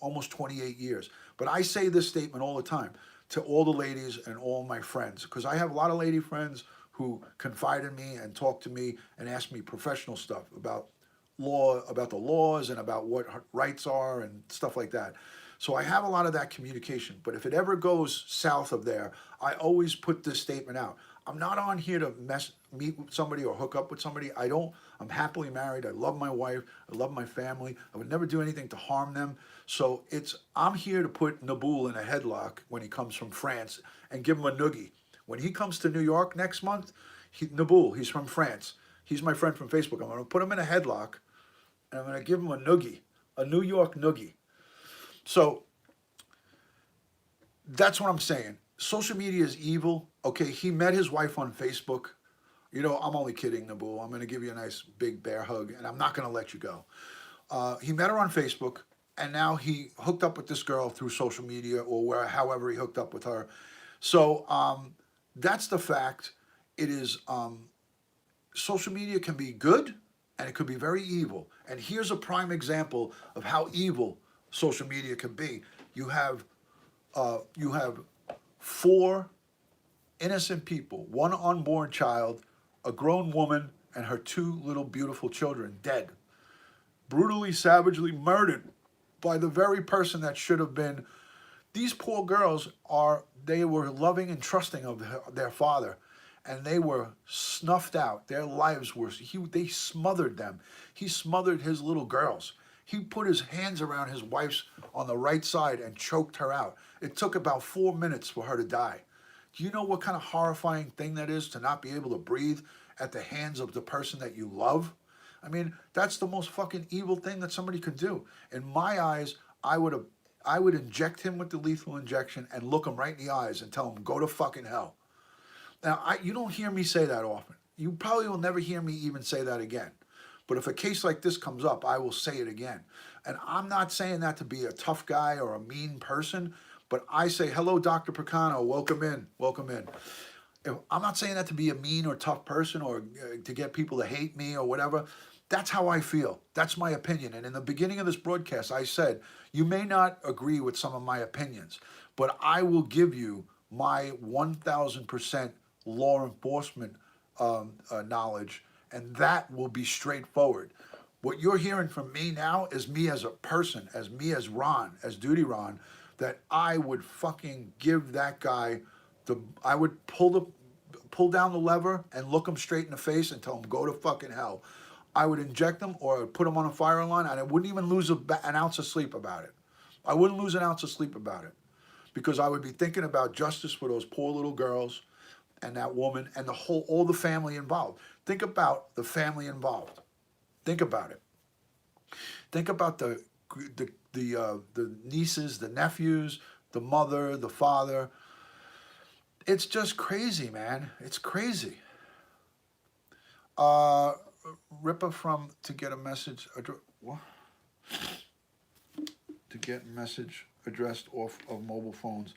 almost 28 years. But I say this statement all the time to all the ladies and all my friends, because I have a lot of lady friends who confide in me and talk to me and ask me professional stuff about about the laws and about what rights are and stuff like that. So I have a lot of that communication. But if it ever goes south of there, I always put this statement out. I'm not on here to meet with somebody or hook up with somebody. I don't. I'm happily married. I love my wife. I love my family. I would never do anything to harm them. So I'm here to put Naboul in a headlock when he comes from France and give him a noogie. When he comes to New York next month, Naboul, he's from France. He's my friend from Facebook. I'm going to put him in a headlock and I'm going to give him a noogie, a New York noogie. So that's what I'm saying. Social media is evil. Okay, he met his wife on Facebook. I'm only kidding, Naboul. I'm going to give you a nice big bear hug, and I'm not going to let you go. He met her on Facebook, and now he hooked up with this girl through social media or however he hooked up with her. So that's the fact. It is social media can be good, and it could be very evil. And here's a prime example of how evil social media can be. You have 4 innocent people, 1 unborn child, a grown woman, and her 2 little beautiful children dead, brutally, savagely murdered by the very person that should have been. These poor girls they were loving and trusting of their father, and they were snuffed out. Their lives they smothered them. He smothered his little girls. He put his hands around his wife's on the right side and choked her out. It took about 4 minutes for her to die. Do you know what kind of horrifying thing that is to not be able to breathe at the hands of the person that you love? I mean, that's the most fucking evil thing that somebody could do. In my eyes, I would inject him with the lethal injection and look him right in the eyes and tell him, go to fucking hell. Now, you don't hear me say that often. You probably will never hear me even say that again. But if a case like this comes up, I will say it again. And I'm not saying that to be a tough guy or a mean person, but I say, hello, Dr. Picano, welcome in, welcome in. I'm not saying that to be a mean or tough person or to get people to hate me or whatever. That's how I feel. That's my opinion. And in the beginning of this broadcast, I said, you may not agree with some of my opinions, but I will give you my 1,000% law enforcement knowledge, and that will be straightforward. What you're hearing from me now is me as a person, as me as Ron, as DutyRon, that I would fucking give that guy I would pull down the lever and look him straight in the face and tell him, go to fucking hell. I would inject him or put him on a fire line, and I wouldn't even lose an ounce of sleep about it. I wouldn't lose an ounce of sleep about it because I would be thinking about justice for those poor little girls and that woman and all the family involved. Think about the family involved. Think about it. Think about the nieces, the nephews, the mother, the father. It's just crazy, man. It's crazy. Ripper from to get a message. What? To get message addressed off of mobile phones.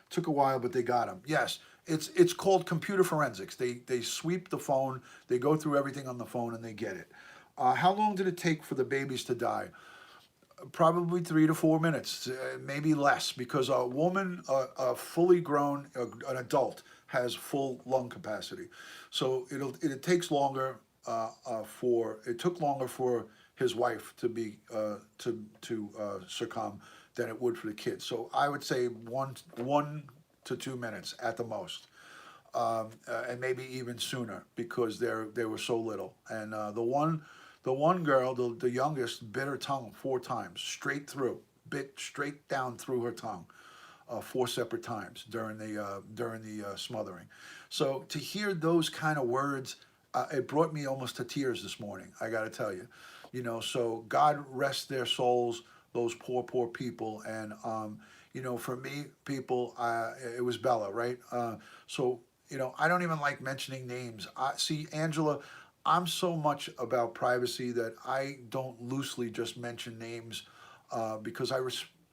Took a while, but they got him. Yes, it's called computer forensics. They sweep the phone, they go through everything on the phone, and they get it. How long did it take for the babies to die? Probably 3 to 4 minutes, maybe less, because a woman, a fully grown, an adult, has full lung capacity. So it takes longer it took longer for his wife to be to succumb than it would for the kids. So I would say 1 to 2 minutes at the most, and maybe even sooner because they were so little. And the one girl, the youngest, bit her tongue 4 times straight through, bit straight down through her tongue, 4 separate times during the smothering. So to hear those kind of words, it brought me almost to tears this morning. I got to tell you, So God rest their souls, those poor people. And for me, people, it was Bella, right? So I don't even like mentioning names. See, Angela, I'm so much about privacy that I don't loosely just mention names because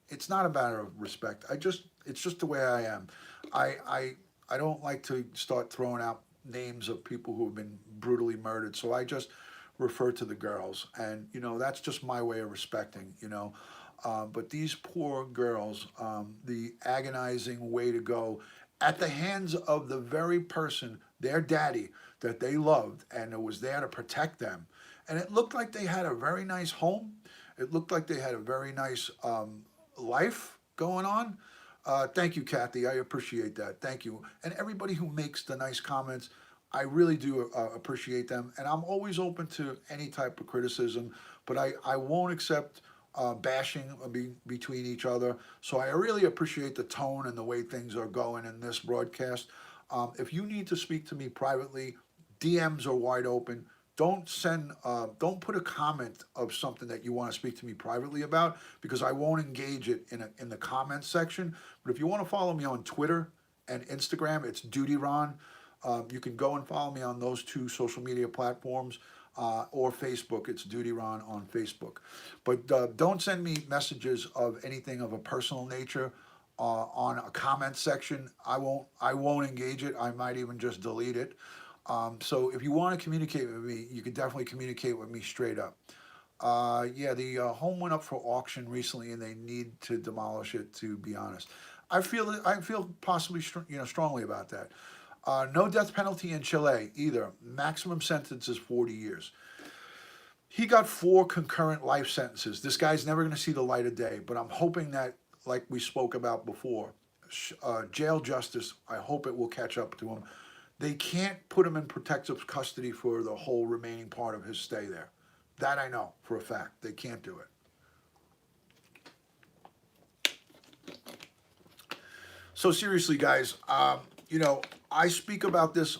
it's not a matter of respect. It's just the way I am. I don't like to start throwing out names of people who have been brutally murdered. So I just refer to the girls, and that's just my way of respecting. But these poor girls, the agonizing way to go at the hands of the very person, their daddy, that they loved and it was there to protect them. And it looked like they had a very nice home. It looked like they had a very nice life going on. Thank you, Kathy. I appreciate that. Thank you. And everybody who makes the nice comments, I really do appreciate them. And I'm always open to any type of criticism, but I won't accept bashing between each other. So I really appreciate the tone and the way things are going in this broadcast. If you need to speak to me privately, DMs are wide open. Don't put a comment of something that you want to speak to me privately about because I won't engage it in the comments section. But if you want to follow me on Twitter and Instagram, it's DutyRon. You can go and follow me on those 2 social media platforms or Facebook. It's DutyRon on Facebook. But don't send me messages of anything of a personal nature on a comment section. I won't engage it. I might even just delete it. So if you want to communicate with me, you can definitely communicate with me straight up. Yeah, the home went up for auction recently, and they need to demolish it. To be honest, I feel possibly strongly about that. No death penalty in Chile either. Maximum sentence is 40 years. He got 4 concurrent life sentences. This guy's never going to see the light of day, but I'm hoping that, like we spoke about before, jail justice, I hope it will catch up to him. They can't put him in protective custody for the whole remaining part of his stay there. That I know for a fact. They can't do it. So seriously, guys, you know, I speak about this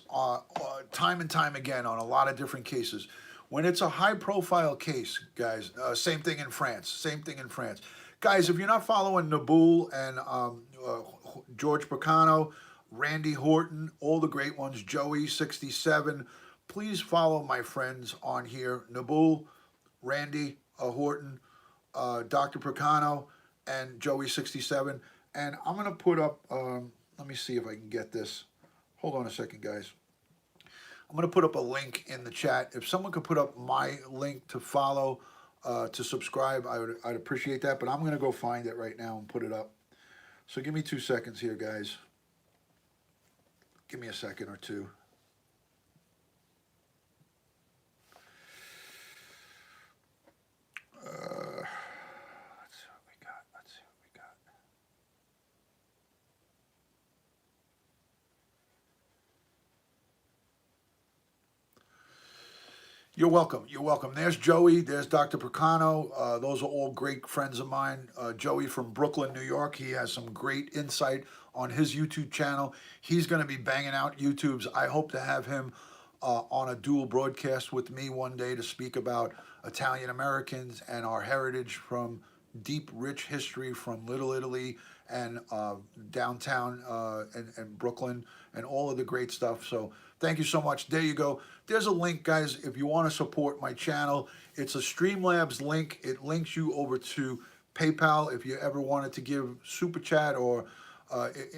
time and time again on a lot of different cases. When it's a high-profile case, guys, same thing in France. Same thing in France, guys. If you're not following Naboul and George Picano, Randy Horton, all the great ones, Joey 67, please follow my friends on here, Naboul, Randy Horton, Dr. Picano, and Joey 67. And I'm going to put up, let me see if I can get this. Hold on a second, guys. I'm going to put up a link in the chat. If someone could put up my link to follow, to subscribe, I'd appreciate that. But I'm going to go find it right now and put it up. So give me 2 seconds here, guys. Give me a second or two. Let's see what we got. Let's see what we got. You're welcome. You're welcome. There's Joey. There's Dr. Picano. Those are all great friends of mine. Joey from Brooklyn, New York. He has some great insight on his YouTube channel. He's going to be banging out YouTubes. I hope to have him on a dual broadcast with me one day to speak about Italian Americans and our heritage from deep, rich history from Little Italy and downtown and Brooklyn and all of the great stuff. So thank you so much. There you go. There's a link, guys, if you want to support my channel. It's a Streamlabs link. It links you over to PayPal if you ever wanted to give Super Chat or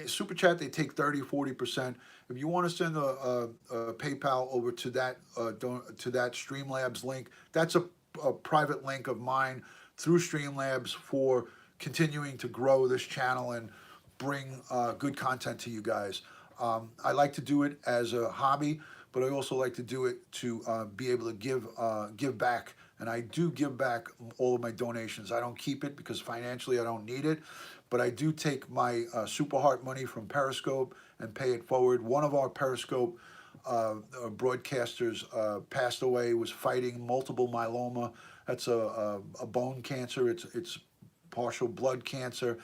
Super Chat. They take 30-40%. If you want to send a PayPal over to that Streamlabs link, that's a private link of mine through Streamlabs for continuing to grow this channel and bring good content to you guys. I like to do it as a hobby, but I also like to do it to be able to give back. And I do give back all of my donations. I don't keep it because financially I don't need it, but I do take my Super Heart money from Periscope and pay it forward. One of our Periscope broadcasters passed away, was fighting multiple myeloma. That's a bone cancer. It's partial blood cancer,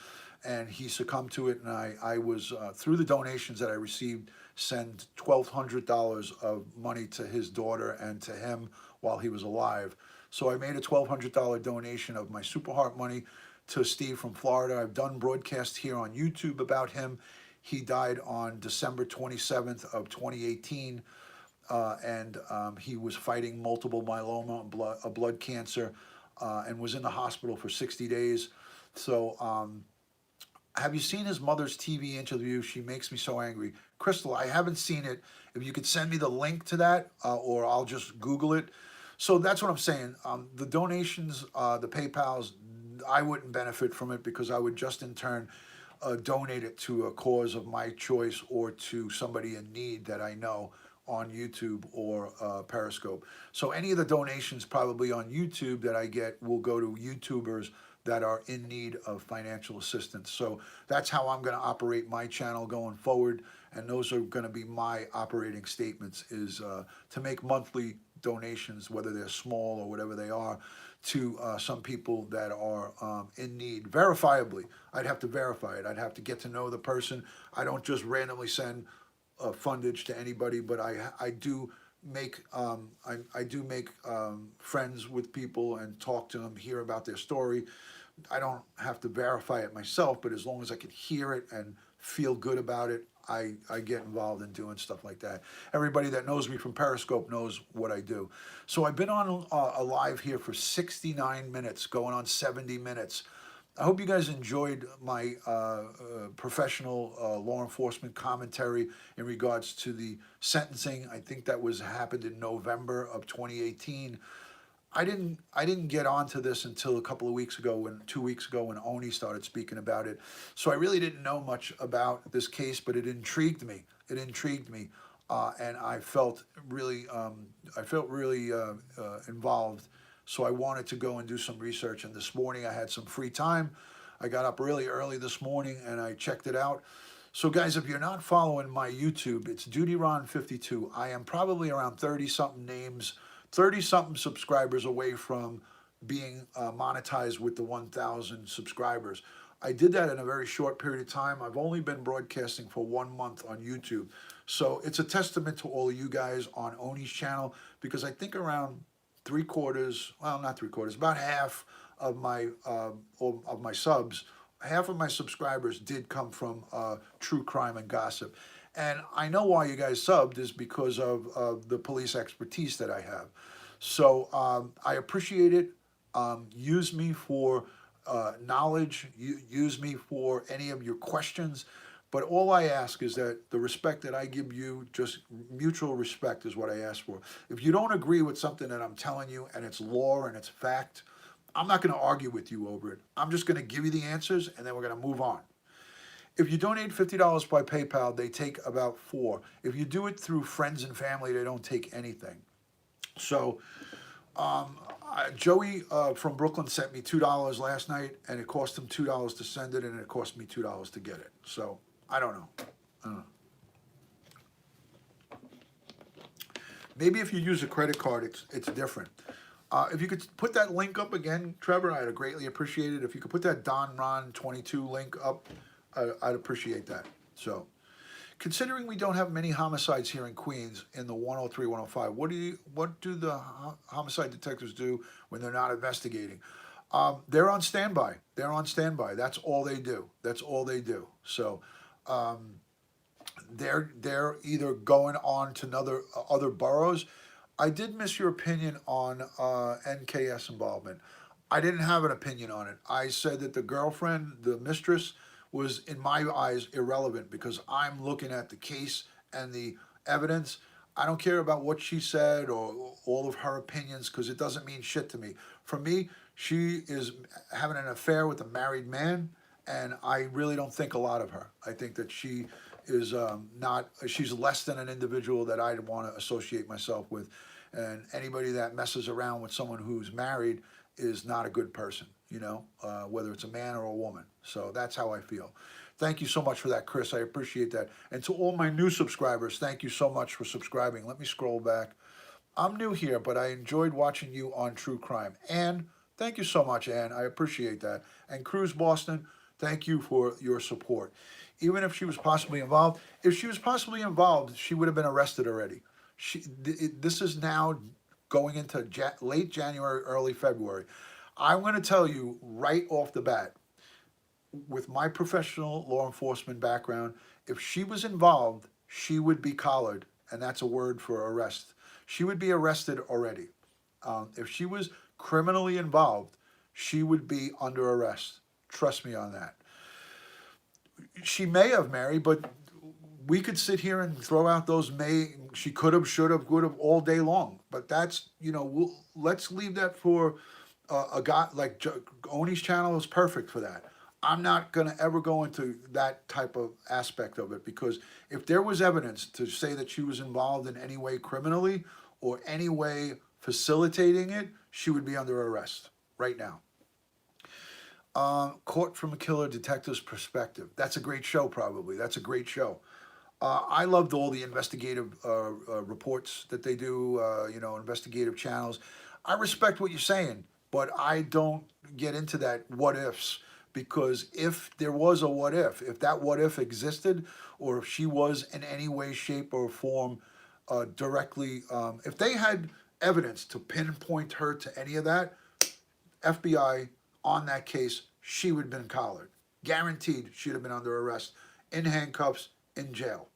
and he succumbed to it. And I was through the donations that I received, send $1,200 of money to his daughter and to him while he was alive. So I made a $1,200 donation of my Super Heart money to Steve from Florida. I've done broadcasts here on YouTube about him. He died on December 27th of 2018, and he was fighting multiple myeloma, blood cancer, and was in the hospital for 60 days. So have you seen his mother's TV interview? She makes me so angry. Crystal, I haven't seen it. If you could send me the link to that, or I'll just Google it. So that's what I'm saying. The donations, the PayPals, I wouldn't benefit from it because I would just in turn donate it to a cause of my choice or to somebody in need that I know on YouTube or Periscope. So any of the donations probably on YouTube that I get will go to YouTubers that are in need of financial assistance. So that's how I'm going to operate my channel going forward. And those are going to be my operating statements, is to make monthly donations, whether they're small or whatever they are, to some people that are in need. Verifiably, I'd have to verify it. I'd have to get to know the person. I don't just randomly send fundage to anybody, but I do make friends with people and talk to them, hear about their story. I don't have to verify it myself, but as long as I can hear it and feel good about it, I get involved in doing stuff like that. Everybody that knows me from Periscope knows what I do. So I've been on a live here for 69 minutes, going on 70 minutes. I hope you guys enjoyed my professional law enforcement commentary in regards to the sentencing. I think that happened in November of 2018. I didn't get onto this until a couple of weeks ago, 2 weeks ago, when Oni started speaking about it. So I really didn't know much about this case, but it intrigued me. It intrigued me, and I felt really involved. So I wanted to go and do some research. And this morning I had some free time. I got up really early this morning and I checked it out. So guys, if you're not following my YouTube, it's DutyRon 52. I am probably around 30-something names, 30-something subscribers away from being monetized with the 1,000 subscribers. I did that in a very short period of time. I've only been broadcasting for 1 month on YouTube. So it's a testament to all of you guys on Oni's channel, because I think around three quarters, well, not three quarters, about half of my subs, half of my subscribers did come from true crime and gossip. And I know why you guys subbed is because of the police expertise that I have. So I appreciate it. Use me for knowledge. Use me for any of your questions. But all I ask is that the respect that I give you, just mutual respect is what I ask for. If you don't agree with something that I'm telling you and it's law and it's fact, I'm not going to argue with you over it. I'm just going to give you the answers and then we're going to move on. If you donate $50 by PayPal, they take about $4. If you do it through friends and family, they don't take anything. So Joey from Brooklyn sent me $2 last night, and it cost him $2 to send it, and it cost me $2 to get it. So I don't know. Maybe if you use a credit card, it's different. If you could put that link up again, Trevor, I'd greatly appreciate it. If you could put that DonRon22 link up, I'd appreciate that. So, considering we don't have many homicides here in Queens in the 103, 105, what do the homicide detectives do when they're not investigating? They're on standby. They're on standby. That's all they do. That's all they do. So they're either going on to other boroughs. I did miss your opinion on NKS involvement. I didn't have an opinion on it. I said that the girlfriend, the mistress, was, in my eyes, irrelevant because I'm looking at the case and the evidence. I don't care about what she said or all of her opinions because it doesn't mean shit to me. For me, she is having an affair with a married man, and I really don't think a lot of her. I think that she is she's less than an individual that I'd want to associate myself with. And anybody that messes around with someone who's married is not a good person, you know, whether it's a man or a woman. So that's how I feel. Thank you so much for that, Chris. I appreciate that. And to all my new subscribers, thank you so much for subscribing. Let me scroll back. I'm new here, but I enjoyed watching you on True Crime. Ann, thank you so much, Ann. I appreciate that. And Cruz Boston, thank you for your support. Even if she was possibly involved, if she was possibly involved, she would have been arrested already. This is now going into late January, early February. I'm going to tell you right off the bat, with my professional law enforcement background, if she was involved, she would be collared, and that's a word for arrest. She would be arrested already. If she was criminally involved, she would be under arrest. Trust me on that. She may have married, but we could sit here and throw out those she could have, should have, would have all day long. But that's, you know, let's leave that for a guy like Oni's channel is perfect for that. I'm not going to ever go into that type of aspect of it, because if there was evidence to say that she was involved in any way criminally or any way facilitating it, she would be under arrest right now. Caught from a Killer Detective's Perspective. That's a great show, probably. That's a great show. I loved all the investigative reports that they do, you know, investigative channels. I respect what you're saying, but I don't get into that what ifs, because if there was a what if that what if existed, or if she was in any way, shape, or form directly, if they had evidence to pinpoint her to any of that, FBI on that case, she would have been collared. Guaranteed she'd have been under arrest, in handcuffs, in jail.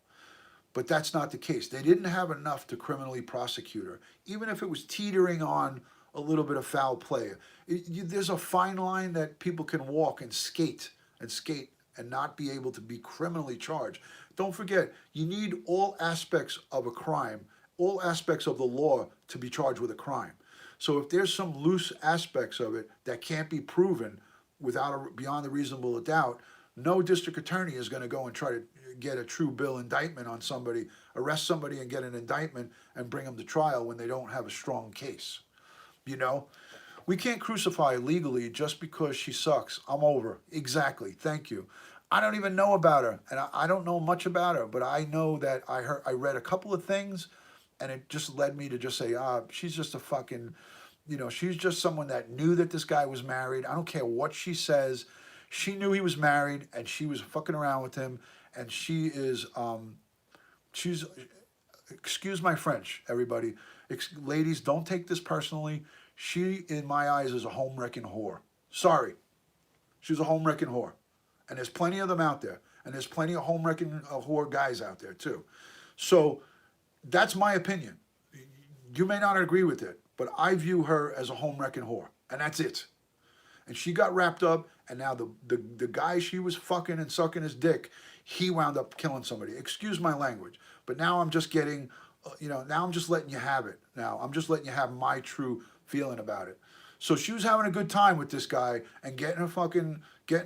But that's not the case. They didn't have enough to criminally prosecute her, even if it was teetering on a little bit of foul play. There's a fine line that people can walk and skate and not be able to be criminally charged. Don't forget, you need all aspects of a crime, all aspects of the law to be charged with a crime. So if there's some loose aspects of it that can't be proven beyond a reasonable doubt, no district attorney is going to go and try to get a true bill indictment on somebody, arrest somebody and get an indictment and bring them to trial when they don't have a strong case. You know, we can't crucify legally just because she sucks. I'm over. Exactly. Thank you. I don't even know about her, and I don't know much about her, but I know that I read a couple of things, and it just led me to just say, she's just a fucking, she's just someone that knew that this guy was married. I don't care what she says. She knew he was married and she was fucking around with him. And she's, excuse my French, everybody. Ladies, don't take this personally. She, in my eyes, is a home wrecking whore. Sorry. She's a home wrecking whore. And there's plenty of them out there. And there's plenty of home wrecking whore guys out there, too. So that's my opinion. You may not agree with it, but I view her as a home wrecking whore. And that's it. And she got wrapped up, and now the guy she was fucking and sucking his dick, he wound up killing somebody. Excuse my language. But now I'm just getting, now I'm just letting you have it. Now I'm just letting you have my true feeling about it. So she was having a good time with this guy and getting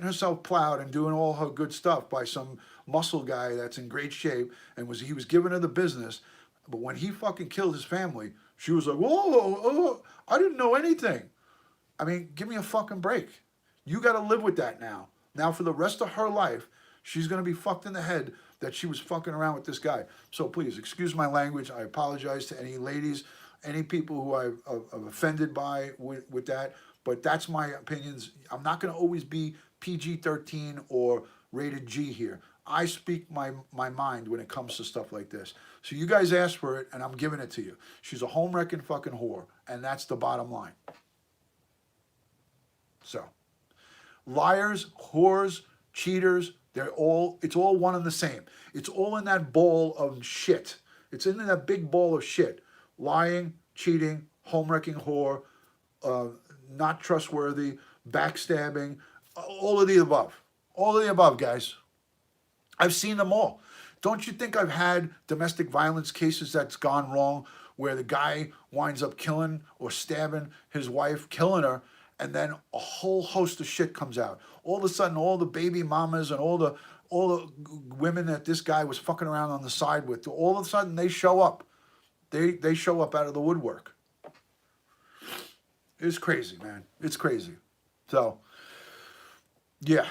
herself plowed and doing all her good stuff by some muscle guy that's in great shape, and he was giving her the business. But when he fucking killed his family, she was like, whoa, I didn't know anything. I mean, give me a fucking break. You got to live with that now. Now for the rest of her life, she's going to be fucked in the head that she was fucking around with this guy. So please, excuse my language. I apologize to any ladies, any people who I've offended by with that. But that's my opinions. I'm not going to always be PG-13 or rated G here. I speak my mind when it comes to stuff like this. So you guys asked for it, and I'm giving it to you. She's a home-wrecking fucking whore, and that's the bottom line. So, liars, whores, cheaters, it's all one and the same. It's all in that bowl of shit. It's in that big bowl of shit. Lying, cheating, home-wrecking whore, not trustworthy, backstabbing, all of the above. All of the above, guys. I've seen them all. Don't you think I've had domestic violence cases that's gone wrong where the guy winds up killing or stabbing his wife, killing her, and then a whole host of shit comes out. All of a sudden, all the baby mamas and all the women that this guy was fucking around on the side with, all of a sudden they show up. They show up out of the woodwork. It's crazy, man. It's crazy. So, yeah.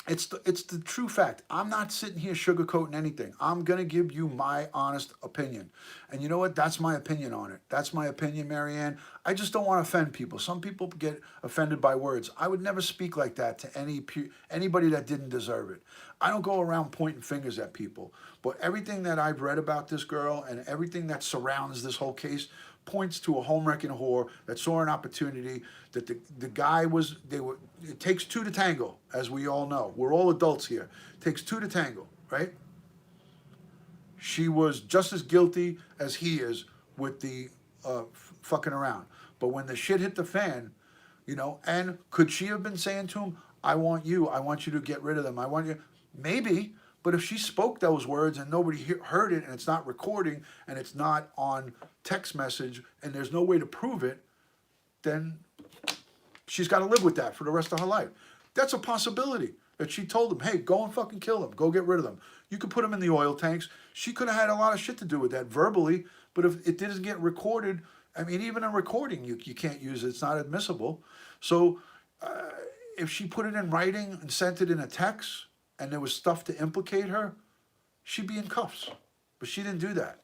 It's the true fact. I'm not sitting here sugarcoating anything. I'm going to give you my honest opinion. And you know what? That's my opinion on it. That's my opinion, Marianne. I just don't want to offend people. Some people get offended by words. I would never speak like that to anybody that didn't deserve it. I don't go around pointing fingers at people. But everything that I've read about this girl and everything that surrounds this whole case points to a home-wrecking whore that saw an opportunity, that the guy it takes two to tango, as we all know. We're all adults here. It takes two to tango, right? She was just as guilty as he is with the fucking around. But when the shit hit the fan, and could she have been saying to him, I want you to get rid of them, I want you, maybe. But if she spoke those words and nobody heard it and it's not recording and it's not on text message and there's no way to prove it, then she's got to live with that for the rest of her life. That's a possibility that she told him, hey, go and fucking kill them. Go get rid of them. You could put them in the oil tanks. She could have had a lot of shit to do with that verbally, but if it didn't get recorded, I mean, even a recording, you can't use it. It's not admissible. So if she put it in writing and sent it in a text, and there was stuff to implicate her, she'd be in cuffs. But she didn't do that.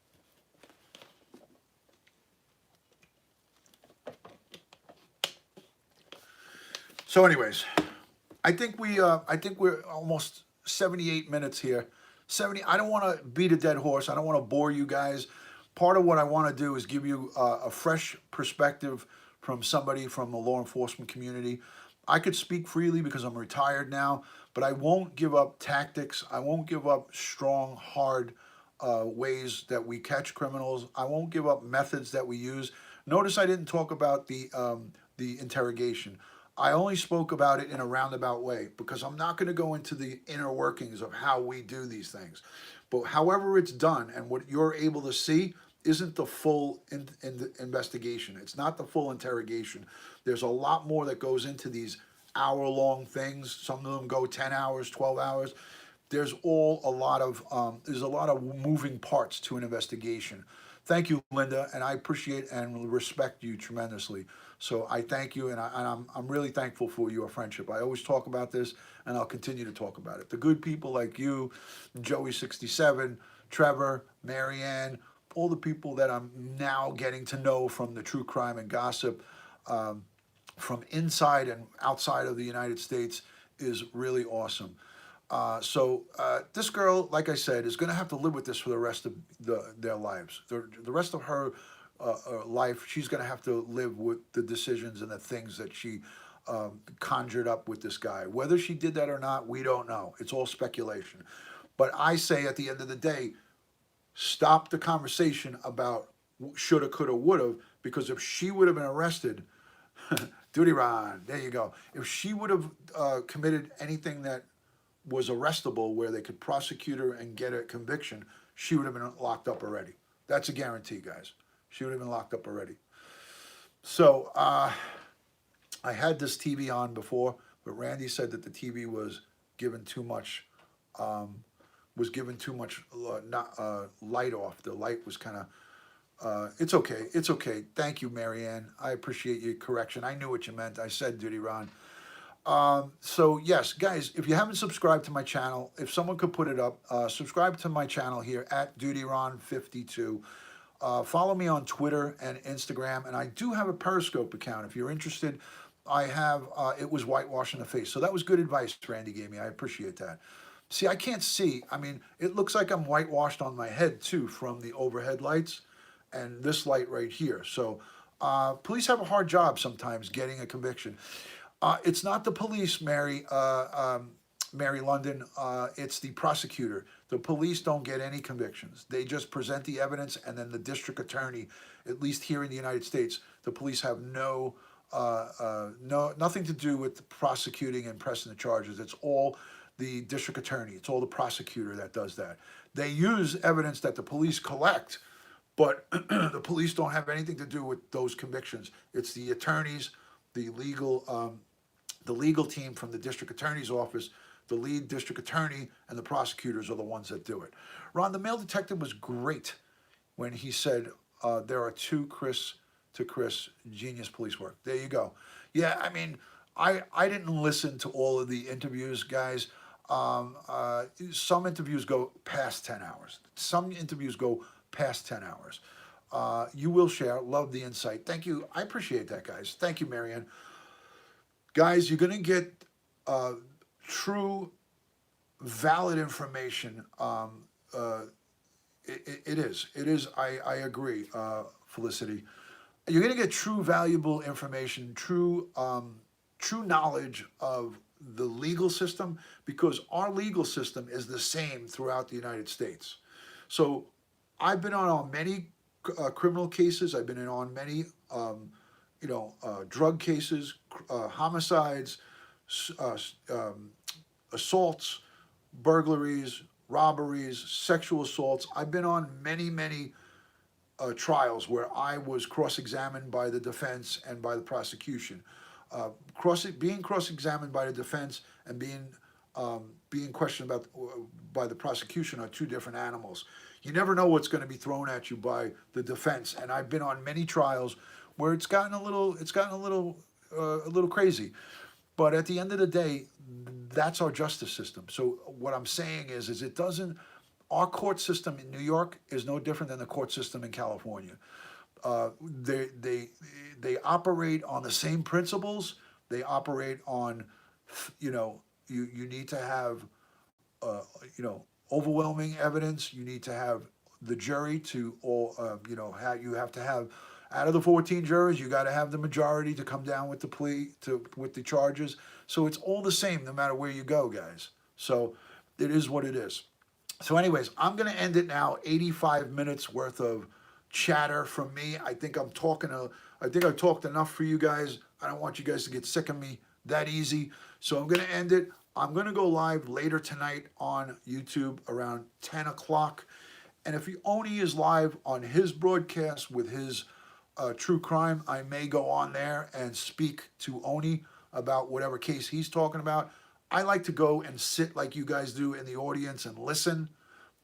So anyways, I think we're almost 78 minutes here. 70, I don't want to beat a dead horse. I don't want to bore you guys. Part of what I want to do is give you a fresh perspective from somebody from the law enforcement community. I could speak freely because I'm retired now, but I won't give up tactics. I won't give up strong, hard ways that we catch criminals. I won't give up methods that we use. Notice I didn't talk about the interrogation. I only spoke about it in a roundabout way because I'm not going to go into the inner workings of how we do these things. But however it's done and what you're able to see isn't the full investigation. It's not the full interrogation. There's a lot more that goes into these hour-long things. Some of them go 10 hours, 12 hours. There's a lot of moving parts to an investigation. Thank you, Linda, and I appreciate and respect you tremendously. So I thank you, and I'm really thankful for your friendship. I always talk about this, and I'll continue to talk about it. The good people like you, Joey67, Trevor, Marianne, all the people that I'm now getting to know from the true crime and gossip, um, from inside and outside of the United States, is really awesome. So this girl, like I said, is going to have to live with this for the rest of their lives. The rest of her life, she's going to have to live with the decisions and the things that she conjured up with this guy. Whether she did that or not, we don't know. It's all speculation. But I say at the end of the day, stop the conversation about shoulda, coulda, woulda, because if she would have been arrested, DutyRon, there you go. If she would have committed anything that was arrestable where they could prosecute her and get a conviction, she would have been locked up already. That's a guarantee, guys. She would have been locked up already. So I had this TV on before, but Randy said that the TV was given too much, um, not light off. The light was kind of. It's okay. It's okay. Thank you, Marianne. I appreciate your correction. I knew what you meant. I said DutyRon. So yes, guys, if you haven't subscribed to my channel, if someone could put it up, subscribe to my channel here at DutyRon52. Follow me on Twitter and Instagram, and I do have a Periscope account. If you're interested, I have. It was whitewash in the face, so that was good advice Randy gave me. I appreciate that. See, I can't see. I mean, it looks like I'm whitewashed on my head too from the overhead lights and this light right here. So police have a hard job sometimes getting a conviction. It's not the police, Mary London. It's the prosecutor. The police don't get any convictions. They just present the evidence, and then the district attorney, at least here in the United States, the police have nothing to do with prosecuting and pressing the charges. It's all the district attorney. It's all the prosecutor that does that. They use evidence that the police collect, but the police don't have anything to do with those convictions. It's the attorneys, the legal team from the district attorney's office, the lead district attorney, and the prosecutors are the ones that do it. Ron, the male detective was great when he said there are two Chris to Chris genius police work. There you go. Yeah, I mean, I didn't listen to all of the interviews, guys. Some interviews go past 10 hours. Some interviews go past 10 hours. You will share. Love the insight. Thank you. I appreciate that, guys. Thank you, Marianne. Guys, you're going to get true, valid information. It is. It is. I agree, Felicity. You're going to get true, valuable information, true knowledge of the legal system, because our legal system is the same throughout the United States. So I've been on many criminal cases. I've been on many drug cases, homicides, assaults, burglaries, robberies, sexual assaults. I've been on many trials where I was cross-examined by the defense and by the prosecution. Being cross-examined by the defense and being questioned by the prosecution are two different animals. You never know what's going to be thrown at you by the defense, and I've been on many trials where it's gotten a little crazy. But at the end of the day, that's our justice system. So what I'm saying is it doesn't. Our court system in New York is no different than the court system in California. They operate on the same principles. They operate on, you need to have, overwhelming evidence. You need to have the jury to all, you have to have, out of the 14 jurors, you got to have the majority to come down with the with the charges. So it's all the same no matter where you go, guys. So it is what it is. So anyways, I'm going to end it now. 85 minutes worth of chatter from me. I think I've talked enough for you guys. I don't want you guys to get sick of me that easy. So I'm going to end it. I'm going to go live later tonight on YouTube around 10 o'clock. And if Oni is live on his broadcast with his true crime, I may go on there and speak to Oni about whatever case he's talking about. I like to go and sit like you guys do in the audience and listen.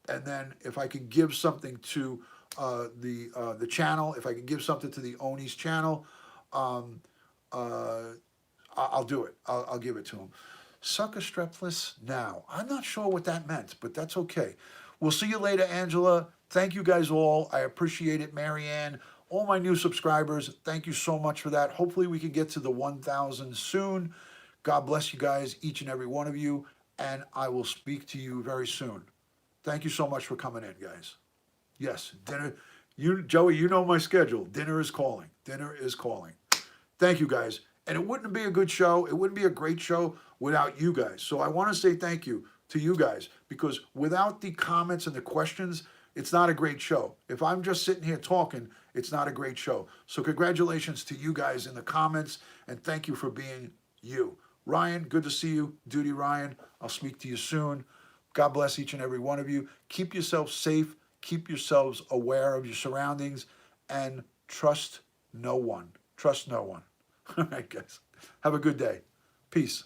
And then if I can give something to the channel, if I can give something to the Oni's channel, I'll do it. I'll give it to him. Sucker strapless now. I'm not sure what that meant, but that's okay. We'll see you later, Angela. Thank you guys all. I appreciate it, Marianne. All my new subscribers, thank you so much for that. Hopefully we can get to the 1,000 soon. God bless you guys, each and every one of you, and I will speak to you very soon. Thank you so much for coming in, guys. Yes, dinner. You, Joey, you know my schedule. Dinner is calling. Dinner is calling. Thank you, guys. And it wouldn't be a good show. It wouldn't be a great show without you guys. So I want to say thank you to you guys, because without the comments and the questions, it's not a great show. If I'm just sitting here talking, it's not a great show. So congratulations to you guys in the comments, and thank you for being you. Ryan, good to see you. Duty Ryan, I'll speak to you soon. God bless each and every one of you. Keep yourselves safe. Keep yourselves aware of your surroundings, and trust no one. Trust no one. All right, guys. Have a good day. Peace.